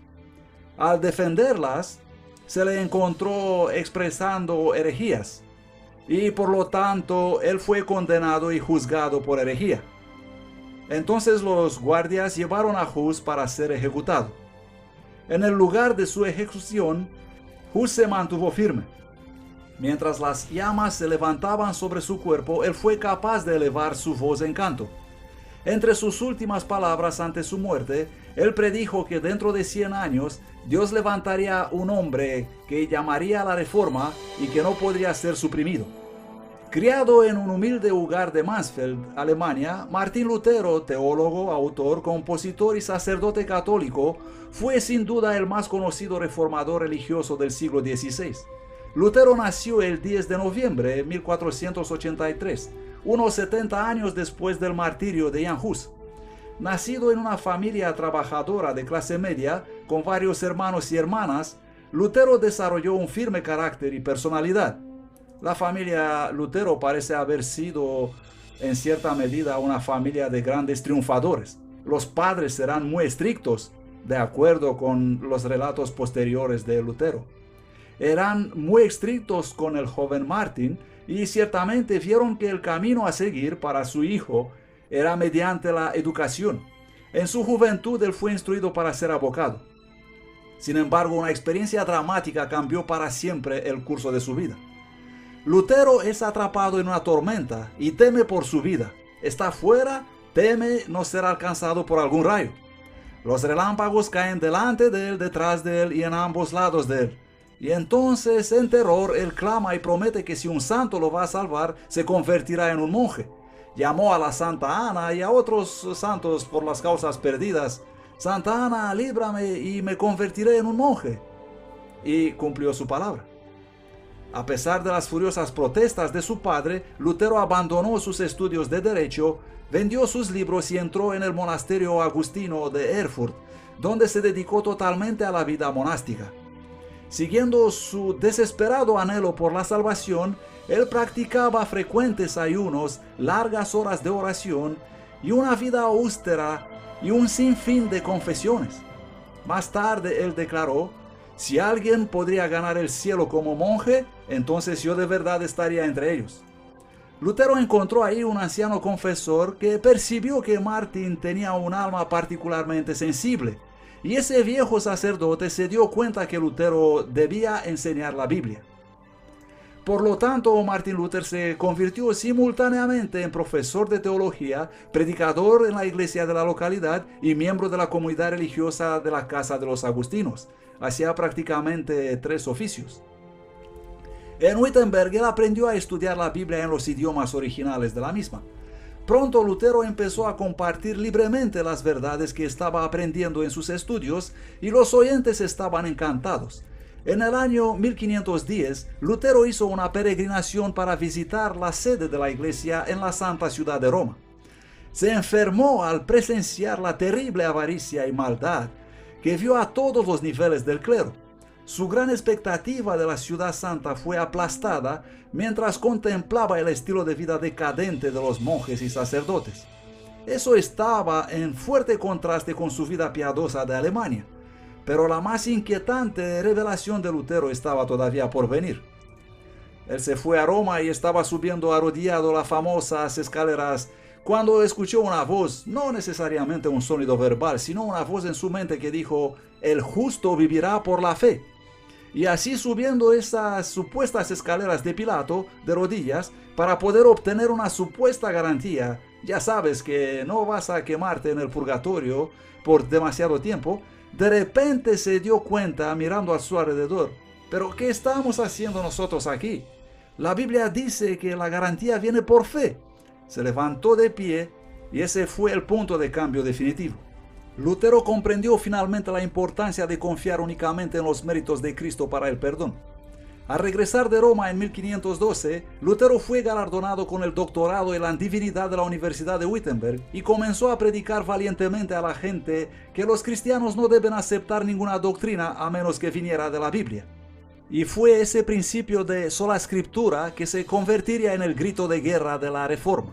Al defenderlas, se le encontró expresando herejías, y por lo tanto él fue condenado y juzgado por herejía. Entonces los guardias llevaron a Hus para ser ejecutado. En el lugar de su ejecución, Hus se mantuvo firme. Mientras las llamas se levantaban sobre su cuerpo, él fue capaz de elevar su voz en canto. Entre sus últimas palabras antes de su muerte, él predijo que dentro de 100 años Dios levantaría un hombre que llamaría a la reforma y que no podría ser suprimido. Criado en un humilde hogar de Mansfeld, Alemania, Martín Lutero, teólogo, autor, compositor y sacerdote católico, fue sin duda el más conocido reformador religioso del siglo XVI. Lutero nació el 10 de noviembre de 1483, unos 70 años después del martirio de Jan Hus. Nacido en una familia trabajadora de clase media, con varios hermanos y hermanas, Lutero desarrolló un firme carácter y personalidad. La familia Lutero parece haber sido, en cierta medida, una familia de grandes triunfadores. Los padres eran muy estrictos, de acuerdo con los relatos posteriores de Lutero. Eran muy estrictos con el joven Martín y ciertamente vieron que el camino a seguir para su hijo era mediante la educación. En su juventud él fue instruido para ser abogado. Sin embargo, una experiencia dramática cambió para siempre el curso de su vida. Lutero es atrapado en una tormenta y teme por su vida. Está fuera, teme no ser alcanzado por algún rayo. Los relámpagos caen delante de él, detrás de él y en ambos lados de él. Y entonces, en terror, él clama y promete que si un santo lo va a salvar, se convertirá en un monje. Llamó a la Santa Ana y a otros santos por las causas perdidas. Santa Ana, líbrame y me convertiré en un monje. Y cumplió su palabra. A pesar de las furiosas protestas de su padre, Lutero abandonó sus estudios de derecho, vendió sus libros y entró en el monasterio agustino de Erfurt, donde se dedicó totalmente a la vida monástica. Siguiendo su desesperado anhelo por la salvación, él practicaba frecuentes ayunos, largas horas de oración y una vida austera y un sinfín de confesiones. Más tarde él declaró: si alguien podría ganar el cielo como monje, entonces yo de verdad estaría entre ellos. Lutero encontró ahí un anciano confesor que percibió que Martín tenía un alma particularmente sensible, y ese viejo sacerdote se dio cuenta que Lutero debía enseñar la Biblia. Por lo tanto, Martín Lutero se convirtió simultáneamente en profesor de teología, predicador en la iglesia de la localidad y miembro de la comunidad religiosa de la Casa de los Agustinos. Hacía prácticamente 3 oficios. En Wittenberg él aprendió a estudiar la Biblia en los idiomas originales de la misma. Pronto Lutero empezó a compartir libremente las verdades que estaba aprendiendo en sus estudios y los oyentes estaban encantados. En el año 1510, Lutero hizo una peregrinación para visitar la sede de la iglesia en la santa ciudad de Roma. Se enfermó al presenciar la terrible avaricia y maldad que vio a todos los niveles del clero. Su gran expectativa de la ciudad santa fue aplastada mientras contemplaba el estilo de vida decadente de los monjes y sacerdotes. Eso estaba en fuerte contraste con su vida piadosa de Alemania. Pero la más inquietante revelación de Lutero estaba todavía por venir. Él se fue a Roma y estaba subiendo arrodillado las famosas escaleras cuando escuchó una voz, no necesariamente un sonido verbal, sino una voz en su mente que dijo: el justo vivirá por la fe. Y así subiendo esas supuestas escaleras de Pilato, de rodillas, para poder obtener una supuesta garantía, ya sabes que no vas a quemarte en el purgatorio por demasiado tiempo, de repente se dio cuenta mirando a su alrededor: ¿pero qué estamos haciendo nosotros aquí? La Biblia dice que la garantía viene por fe. Se levantó de pie y ese fue el punto de cambio definitivo. Lutero comprendió finalmente la importancia de confiar únicamente en los méritos de Cristo para el perdón. Al regresar de Roma en 1512, Lutero fue galardonado con el doctorado en la divinidad de la Universidad de Wittenberg y comenzó a predicar valientemente a la gente que los cristianos no deben aceptar ninguna doctrina a menos que viniera de la Biblia. Y fue ese principio de sola escritura que se convertiría en el grito de guerra de la Reforma.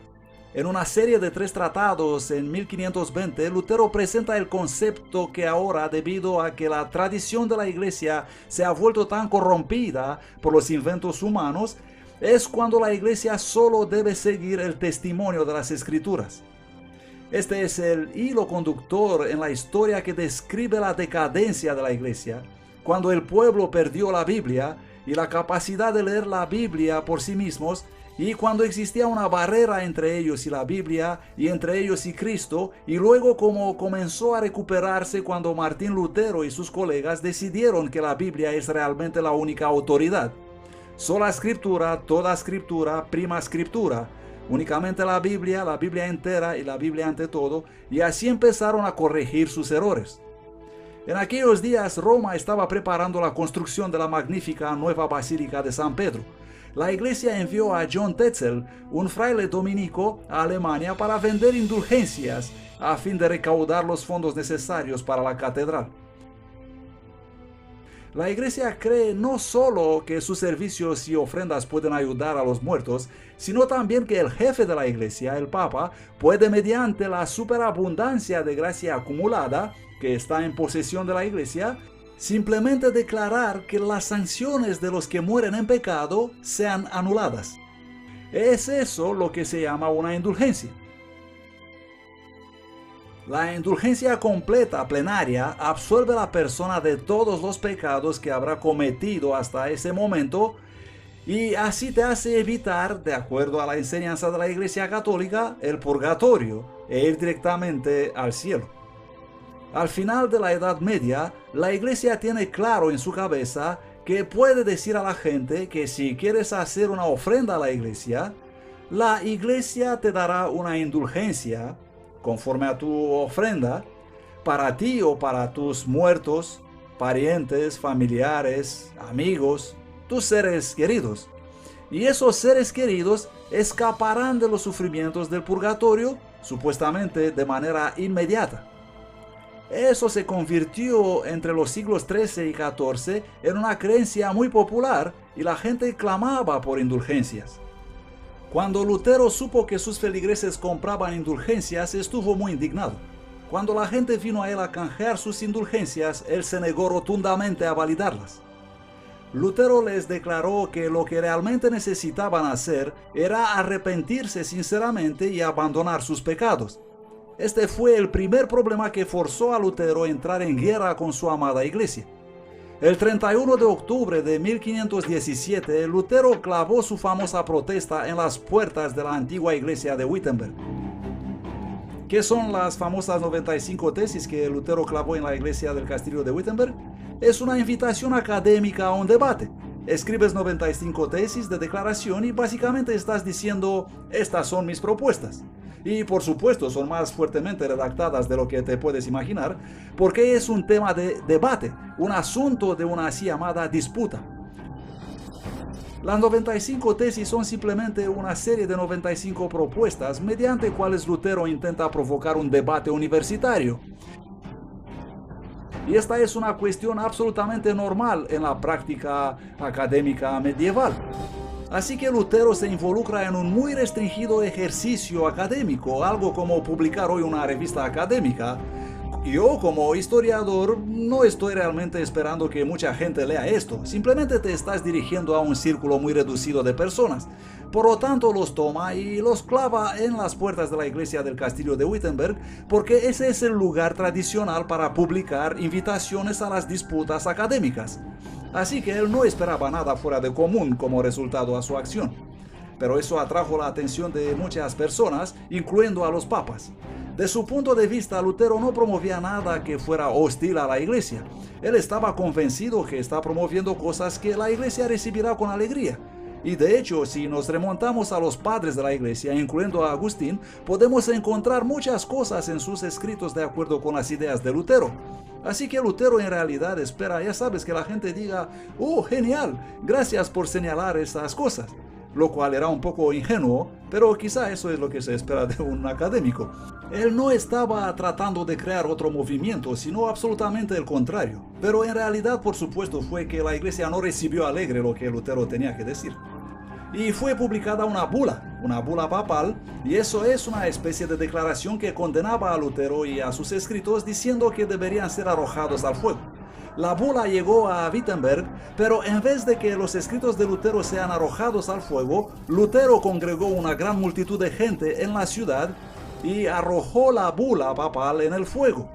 En una serie de 3 tratados en 1520, Lutero presenta el concepto que ahora, debido a que la tradición de la Iglesia se ha vuelto tan corrompida por los inventos humanos, es cuando la Iglesia solo debe seguir el testimonio de las Escrituras. Este es el hilo conductor en la historia que describe la decadencia de la Iglesia, cuando el pueblo perdió la Biblia y la capacidad de leer la Biblia por sí mismos, y cuando existía una barrera entre ellos y la Biblia, y entre ellos y Cristo, y luego como comenzó a recuperarse cuando Martín Lutero y sus colegas decidieron que la Biblia es realmente la única autoridad. Sola escritura, toda escritura, prima escritura. Únicamente la Biblia entera y la Biblia ante todo, y así empezaron a corregir sus errores. En aquellos días Roma estaba preparando la construcción de la magnífica nueva Basílica de San Pedro. La iglesia envió a John Tetzel, un fraile dominico, a Alemania para vender indulgencias a fin de recaudar los fondos necesarios para la catedral. La iglesia cree no solo que sus servicios y ofrendas pueden ayudar a los muertos, sino también que el jefe de la iglesia, el Papa, puede mediante la superabundancia de gracia acumulada que está en posesión de la iglesia, simplemente declarar que las sanciones de los que mueren en pecado sean anuladas. Es eso lo que se llama una indulgencia. La indulgencia completa, plenaria, absuelve a la persona de todos los pecados que habrá cometido hasta ese momento y así te hace evitar, de acuerdo a la enseñanza de la Iglesia Católica, el purgatorio e ir directamente al cielo. Al final de la Edad Media, la Iglesia tiene claro en su cabeza que puede decir a la gente que si quieres hacer una ofrenda a la Iglesia te dará una indulgencia conforme a tu ofrenda, para ti o para tus muertos, parientes, familiares, amigos, tus seres queridos. Y esos seres queridos escaparán de los sufrimientos del purgatorio, supuestamente de manera inmediata. Eso se convirtió entre los siglos XIII y XIV en una creencia muy popular y la gente clamaba por indulgencias. Cuando Lutero supo que sus feligreses compraban indulgencias, estuvo muy indignado. Cuando la gente vino a él a canjear sus indulgencias, él se negó rotundamente a validarlas. Lutero les declaró que lo que realmente necesitaban hacer era arrepentirse sinceramente y abandonar sus pecados. Este fue el primer problema que forzó a Lutero a entrar en guerra con su amada iglesia. El 31 de octubre de 1517, Lutero clavó su famosa protesta en las puertas de la antigua iglesia de Wittenberg. ¿Qué son las famosas 95 tesis que Lutero clavó en la iglesia del castillo de Wittenberg? Es una invitación académica a un debate. Escribes 95 tesis de declaración y básicamente estás diciendo, estas son mis propuestas. Y por supuesto son más fuertemente redactadas de lo que te puedes imaginar, porque es un tema de debate, un asunto de una así llamada disputa. Las 95 tesis son simplemente una serie de 95 propuestas mediante cuales Lutero intenta provocar un debate universitario. Y esta es una cuestión absolutamente normal en la práctica académica medieval. Así que Lutero se involucra en un muy restringido ejercicio académico, algo como publicar hoy una revista académica. Yo, como historiador, no estoy realmente esperando que mucha gente lea esto, simplemente te estás dirigiendo a un círculo muy reducido de personas. Por lo tanto, los toma y los clava en las puertas de la iglesia del castillo de Wittenberg, porque ese es el lugar tradicional para publicar invitaciones a las disputas académicas. Así que él no esperaba nada fuera de común como resultado a su acción. Pero eso atrajo la atención de muchas personas, incluyendo a los papas. De su punto de vista, Lutero no promovía nada que fuera hostil a la iglesia. Él estaba convencido que está promoviendo cosas que la iglesia recibirá con alegría. Y de hecho, si nos remontamos a los padres de la iglesia, incluyendo a Agustín, podemos encontrar muchas cosas en sus escritos de acuerdo con las ideas de Lutero. Así que Lutero en realidad espera, ya sabes, que la gente diga, ¡oh, genial! Gracias por señalar esas cosas. Lo cual era un poco ingenuo, pero quizá eso es lo que se espera de un académico. Él no estaba tratando de crear otro movimiento, sino absolutamente el contrario. Pero en realidad, por supuesto, fue que la iglesia no recibió alegre lo que Lutero tenía que decir. Y fue publicada una bula papal, y eso es una especie de declaración que condenaba a Lutero y a sus escritos diciendo que deberían ser arrojados al fuego. La bula llegó a Wittenberg, pero en vez de que los escritos de Lutero sean arrojados al fuego, Lutero congregó una gran multitud de gente en la ciudad y arrojó la bula papal en el fuego.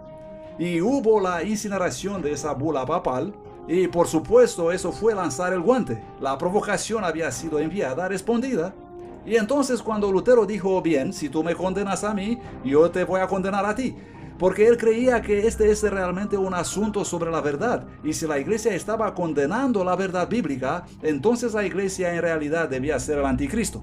Y hubo la incineración de esa bula papal, y por supuesto eso fue lanzar el guante. La provocación había sido enviada, respondida. Y entonces cuando Lutero dijo, bien, si tú me condenas a mí, yo te voy a condenar a ti. Porque él creía que este es realmente un asunto sobre la verdad, y si la iglesia estaba condenando la verdad bíblica, entonces la iglesia en realidad debía ser el anticristo.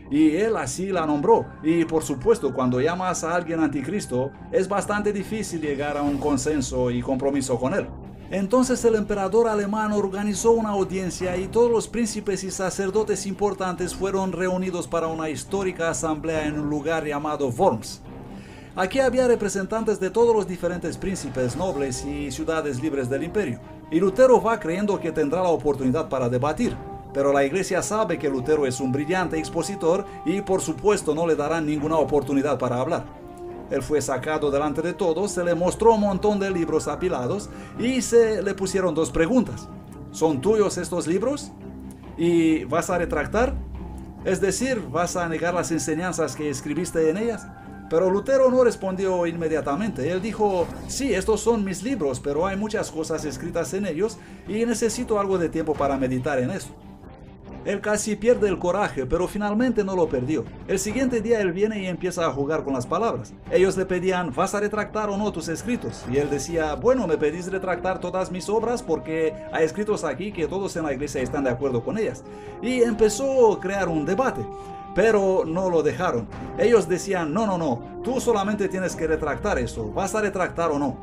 Y él así la nombró, y por supuesto cuando llamas a alguien anticristo, es bastante difícil llegar a un consenso y compromiso con él. Entonces el emperador alemán organizó una audiencia y todos los príncipes y sacerdotes importantes fueron reunidos para una histórica asamblea en un lugar llamado Worms. Aquí había representantes de todos los diferentes príncipes, nobles y ciudades libres del imperio. Y Lutero va creyendo que tendrá la oportunidad para debatir. Pero la iglesia sabe que Lutero es un brillante expositor y por supuesto no le darán ninguna oportunidad para hablar. Él fue sacado delante de todos, se le mostró un montón de libros apilados y se le pusieron dos preguntas. ¿Son tuyos estos libros? ¿Y vas a retractar? Es decir, ¿vas a negar las enseñanzas que escribiste en ellas? Pero Lutero no respondió inmediatamente. Él dijo, sí, estos son mis libros, pero hay muchas cosas escritas en ellos y necesito algo de tiempo para meditar en eso. Él casi pierde el coraje, pero finalmente no lo perdió. El siguiente día él viene y empieza a jugar con las palabras. Ellos le pedían, ¿vas a retractar o no tus escritos? Y él decía, bueno, me pedís retractar todas mis obras porque hay escritos aquí que todos en la iglesia están de acuerdo con ellas. Y empezó a crear un debate. Pero no lo dejaron. Ellos decían, no, tú solamente tienes que retractar eso. ¿Vas a retractar o no?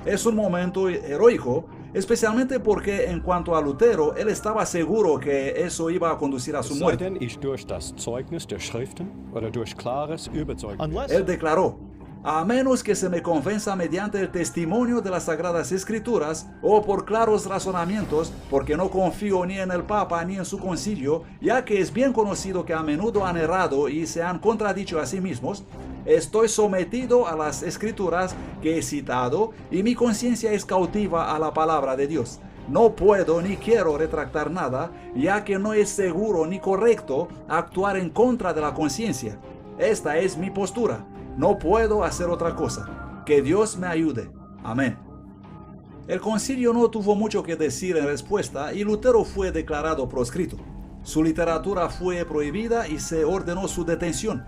Es un momento heroico especialmente porque en cuanto a Lutero, él estaba seguro que eso iba a conducir a su Es sei muerte. denn, ich durch das Zeugnis der Schriften oder durch klares Überzeugen. Él declaró: a menos que se me convenza mediante el testimonio de las Sagradas Escrituras o por claros razonamientos, porque no confío ni en el Papa ni en su concilio, ya que es bien conocido que a menudo han errado y se han contradicho a sí mismos, estoy sometido a las Escrituras que he citado y mi conciencia es cautiva a la palabra de Dios. No puedo ni quiero retractar nada, ya que no es seguro ni correcto actuar en contra de la conciencia. Esta es mi postura. No puedo hacer otra cosa. Que Dios me ayude. Amén. El concilio no tuvo mucho que decir en respuesta y Lutero fue declarado proscrito. Su literatura fue prohibida y se ordenó su detención.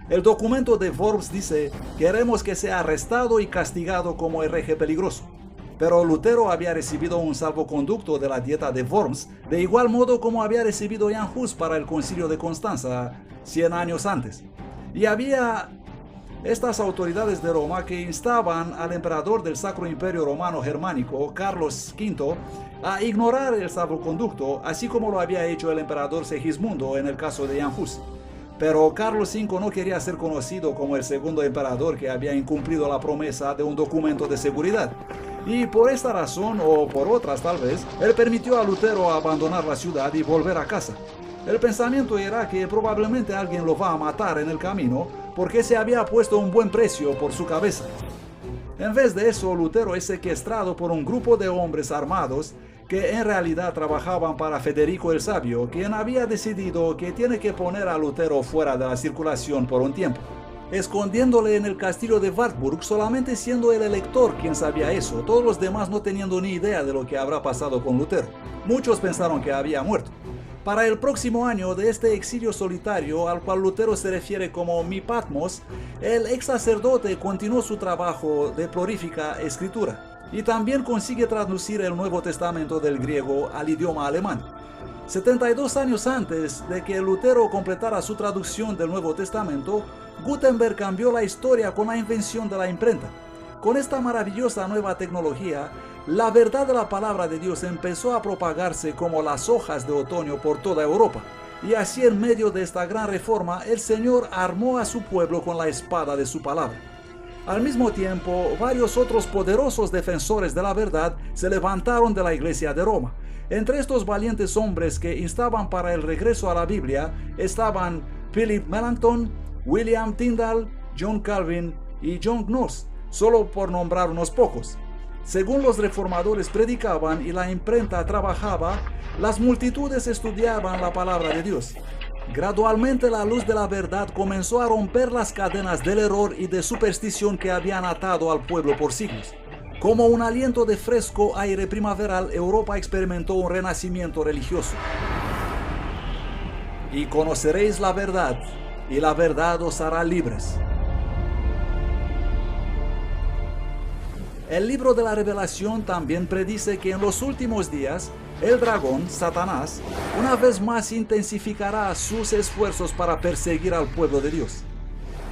El documento de Worms dice: queremos que sea arrestado y castigado como hereje peligroso. Pero Lutero había recibido un salvoconducto de la dieta de Worms, de igual modo como había recibido Jan Hus para el concilio de Constanza 100 años antes. Y había estas autoridades de Roma que instaban al emperador del Sacro Imperio Romano Germánico, Carlos V, a ignorar el salvoconducto, así como lo había hecho el emperador Segismundo en el caso de Jan Hus. Pero Carlos V no quería ser conocido como el segundo emperador que había incumplido la promesa de un documento de seguridad. Y por esta razón, o por otras tal vez, él permitió a Lutero abandonar la ciudad y volver a casa. El pensamiento era que probablemente alguien lo va a matar en el camino porque se había puesto un buen precio por su cabeza. En vez de eso, Lutero es secuestrado por un grupo de hombres armados que en realidad trabajaban para Federico el Sabio, quien había decidido que tiene que poner a Lutero fuera de la circulación por un tiempo, escondiéndole en el castillo de Wartburg, solamente siendo el elector quien sabía eso, todos los demás no teniendo ni idea de lo que habrá pasado con Lutero. Muchos pensaron que había muerto. Para el próximo año de este exilio solitario, al cual Lutero se refiere como mi Patmos, el ex sacerdote continuó su trabajo de prolífica escritura y también consigue traducir el Nuevo Testamento del griego al idioma alemán. 72 años antes de que Lutero completara su traducción del Nuevo Testamento, Gutenberg cambió la historia con la invención de la imprenta. Con esta maravillosa nueva tecnología, la verdad de la palabra de Dios empezó a propagarse como las hojas de otoño por toda Europa. Y así, en medio de esta gran reforma, el Señor armó a su pueblo con la espada de su palabra. Al mismo tiempo, varios otros poderosos defensores de la verdad se levantaron de la Iglesia de Roma. Entre estos valientes hombres que instaban para el regreso a la Biblia estaban Philip Melanchthon, William Tyndale, John Calvin y John Knox, solo por nombrar unos pocos. Según los reformadores predicaban y la imprenta trabajaba, las multitudes estudiaban la palabra de Dios. Gradualmente la luz de la verdad comenzó a romper las cadenas del error y de superstición que habían atado al pueblo por siglos. Como un aliento de fresco aire primaveral, Europa experimentó un renacimiento religioso. Y conoceréis la verdad, y la verdad os hará libres. El libro de la Revelación también predice que en los últimos días, el dragón, Satanás, una vez más intensificará sus esfuerzos para perseguir al pueblo de Dios.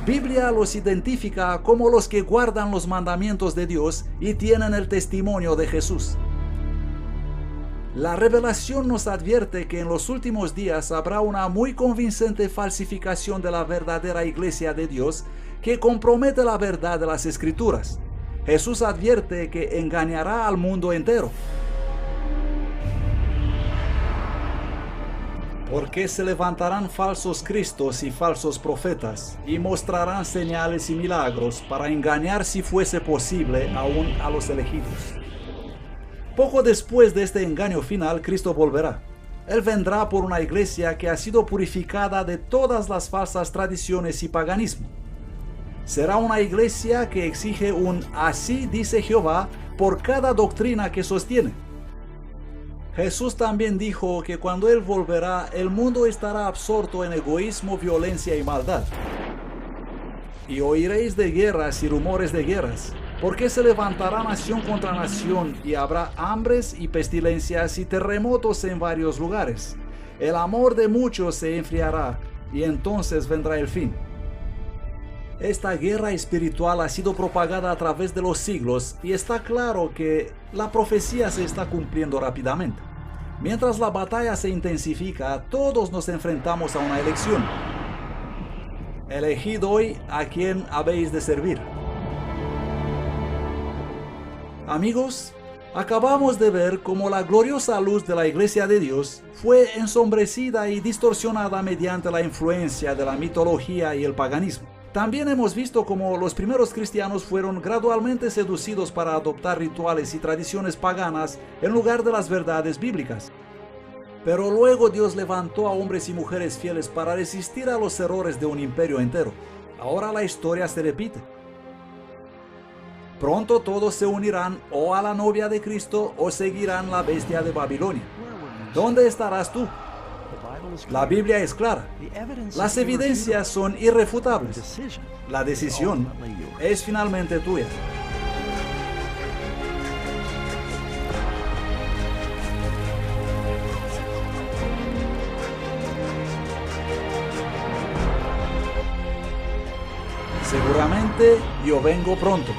Biblia los identifica como los que guardan los mandamientos de Dios y tienen el testimonio de Jesús. La Revelación nos advierte que en los últimos días habrá una muy convincente falsificación de la verdadera Iglesia de Dios que compromete la verdad de las Escrituras. Jesús advierte que engañará al mundo entero. Porque se levantarán falsos cristos y falsos profetas, y mostrarán señales y milagros para engañar, si fuese posible, aún a los elegidos. Poco después de este engaño final, Cristo volverá. Él vendrá por una iglesia que ha sido purificada de todas las falsas tradiciones y paganismo. Será una iglesia que exige un "así dice Jehová" por cada doctrina que sostiene. Jesús también dijo que cuando Él volverá, el mundo estará absorto en egoísmo, violencia y maldad. Y oiréis de guerras y rumores de guerras, porque se levantará nación contra nación, y habrá hambres y pestilencias y terremotos en varios lugares. El amor de muchos se enfriará, y entonces vendrá el fin. Esta guerra espiritual ha sido propagada a través de los siglos y está claro que la profecía se está cumpliendo rápidamente. Mientras la batalla se intensifica, todos nos enfrentamos a una elección. Elegid hoy a quién habéis de servir. Amigos, acabamos de ver cómo la gloriosa luz de la Iglesia de Dios fue ensombrecida y distorsionada mediante la influencia de la mitología y el paganismo. También hemos visto cómo los primeros cristianos fueron gradualmente seducidos para adoptar rituales y tradiciones paganas en lugar de las verdades bíblicas. Pero luego Dios levantó a hombres y mujeres fieles para resistir a los errores de un imperio entero. Ahora la historia se repite. Pronto todos se unirán o a la novia de Cristo o seguirán la bestia de Babilonia. ¿Dónde estarás tú? La Biblia es clara. Las evidencias son irrefutables. La decisión es finalmente tuya. Seguramente yo vengo pronto.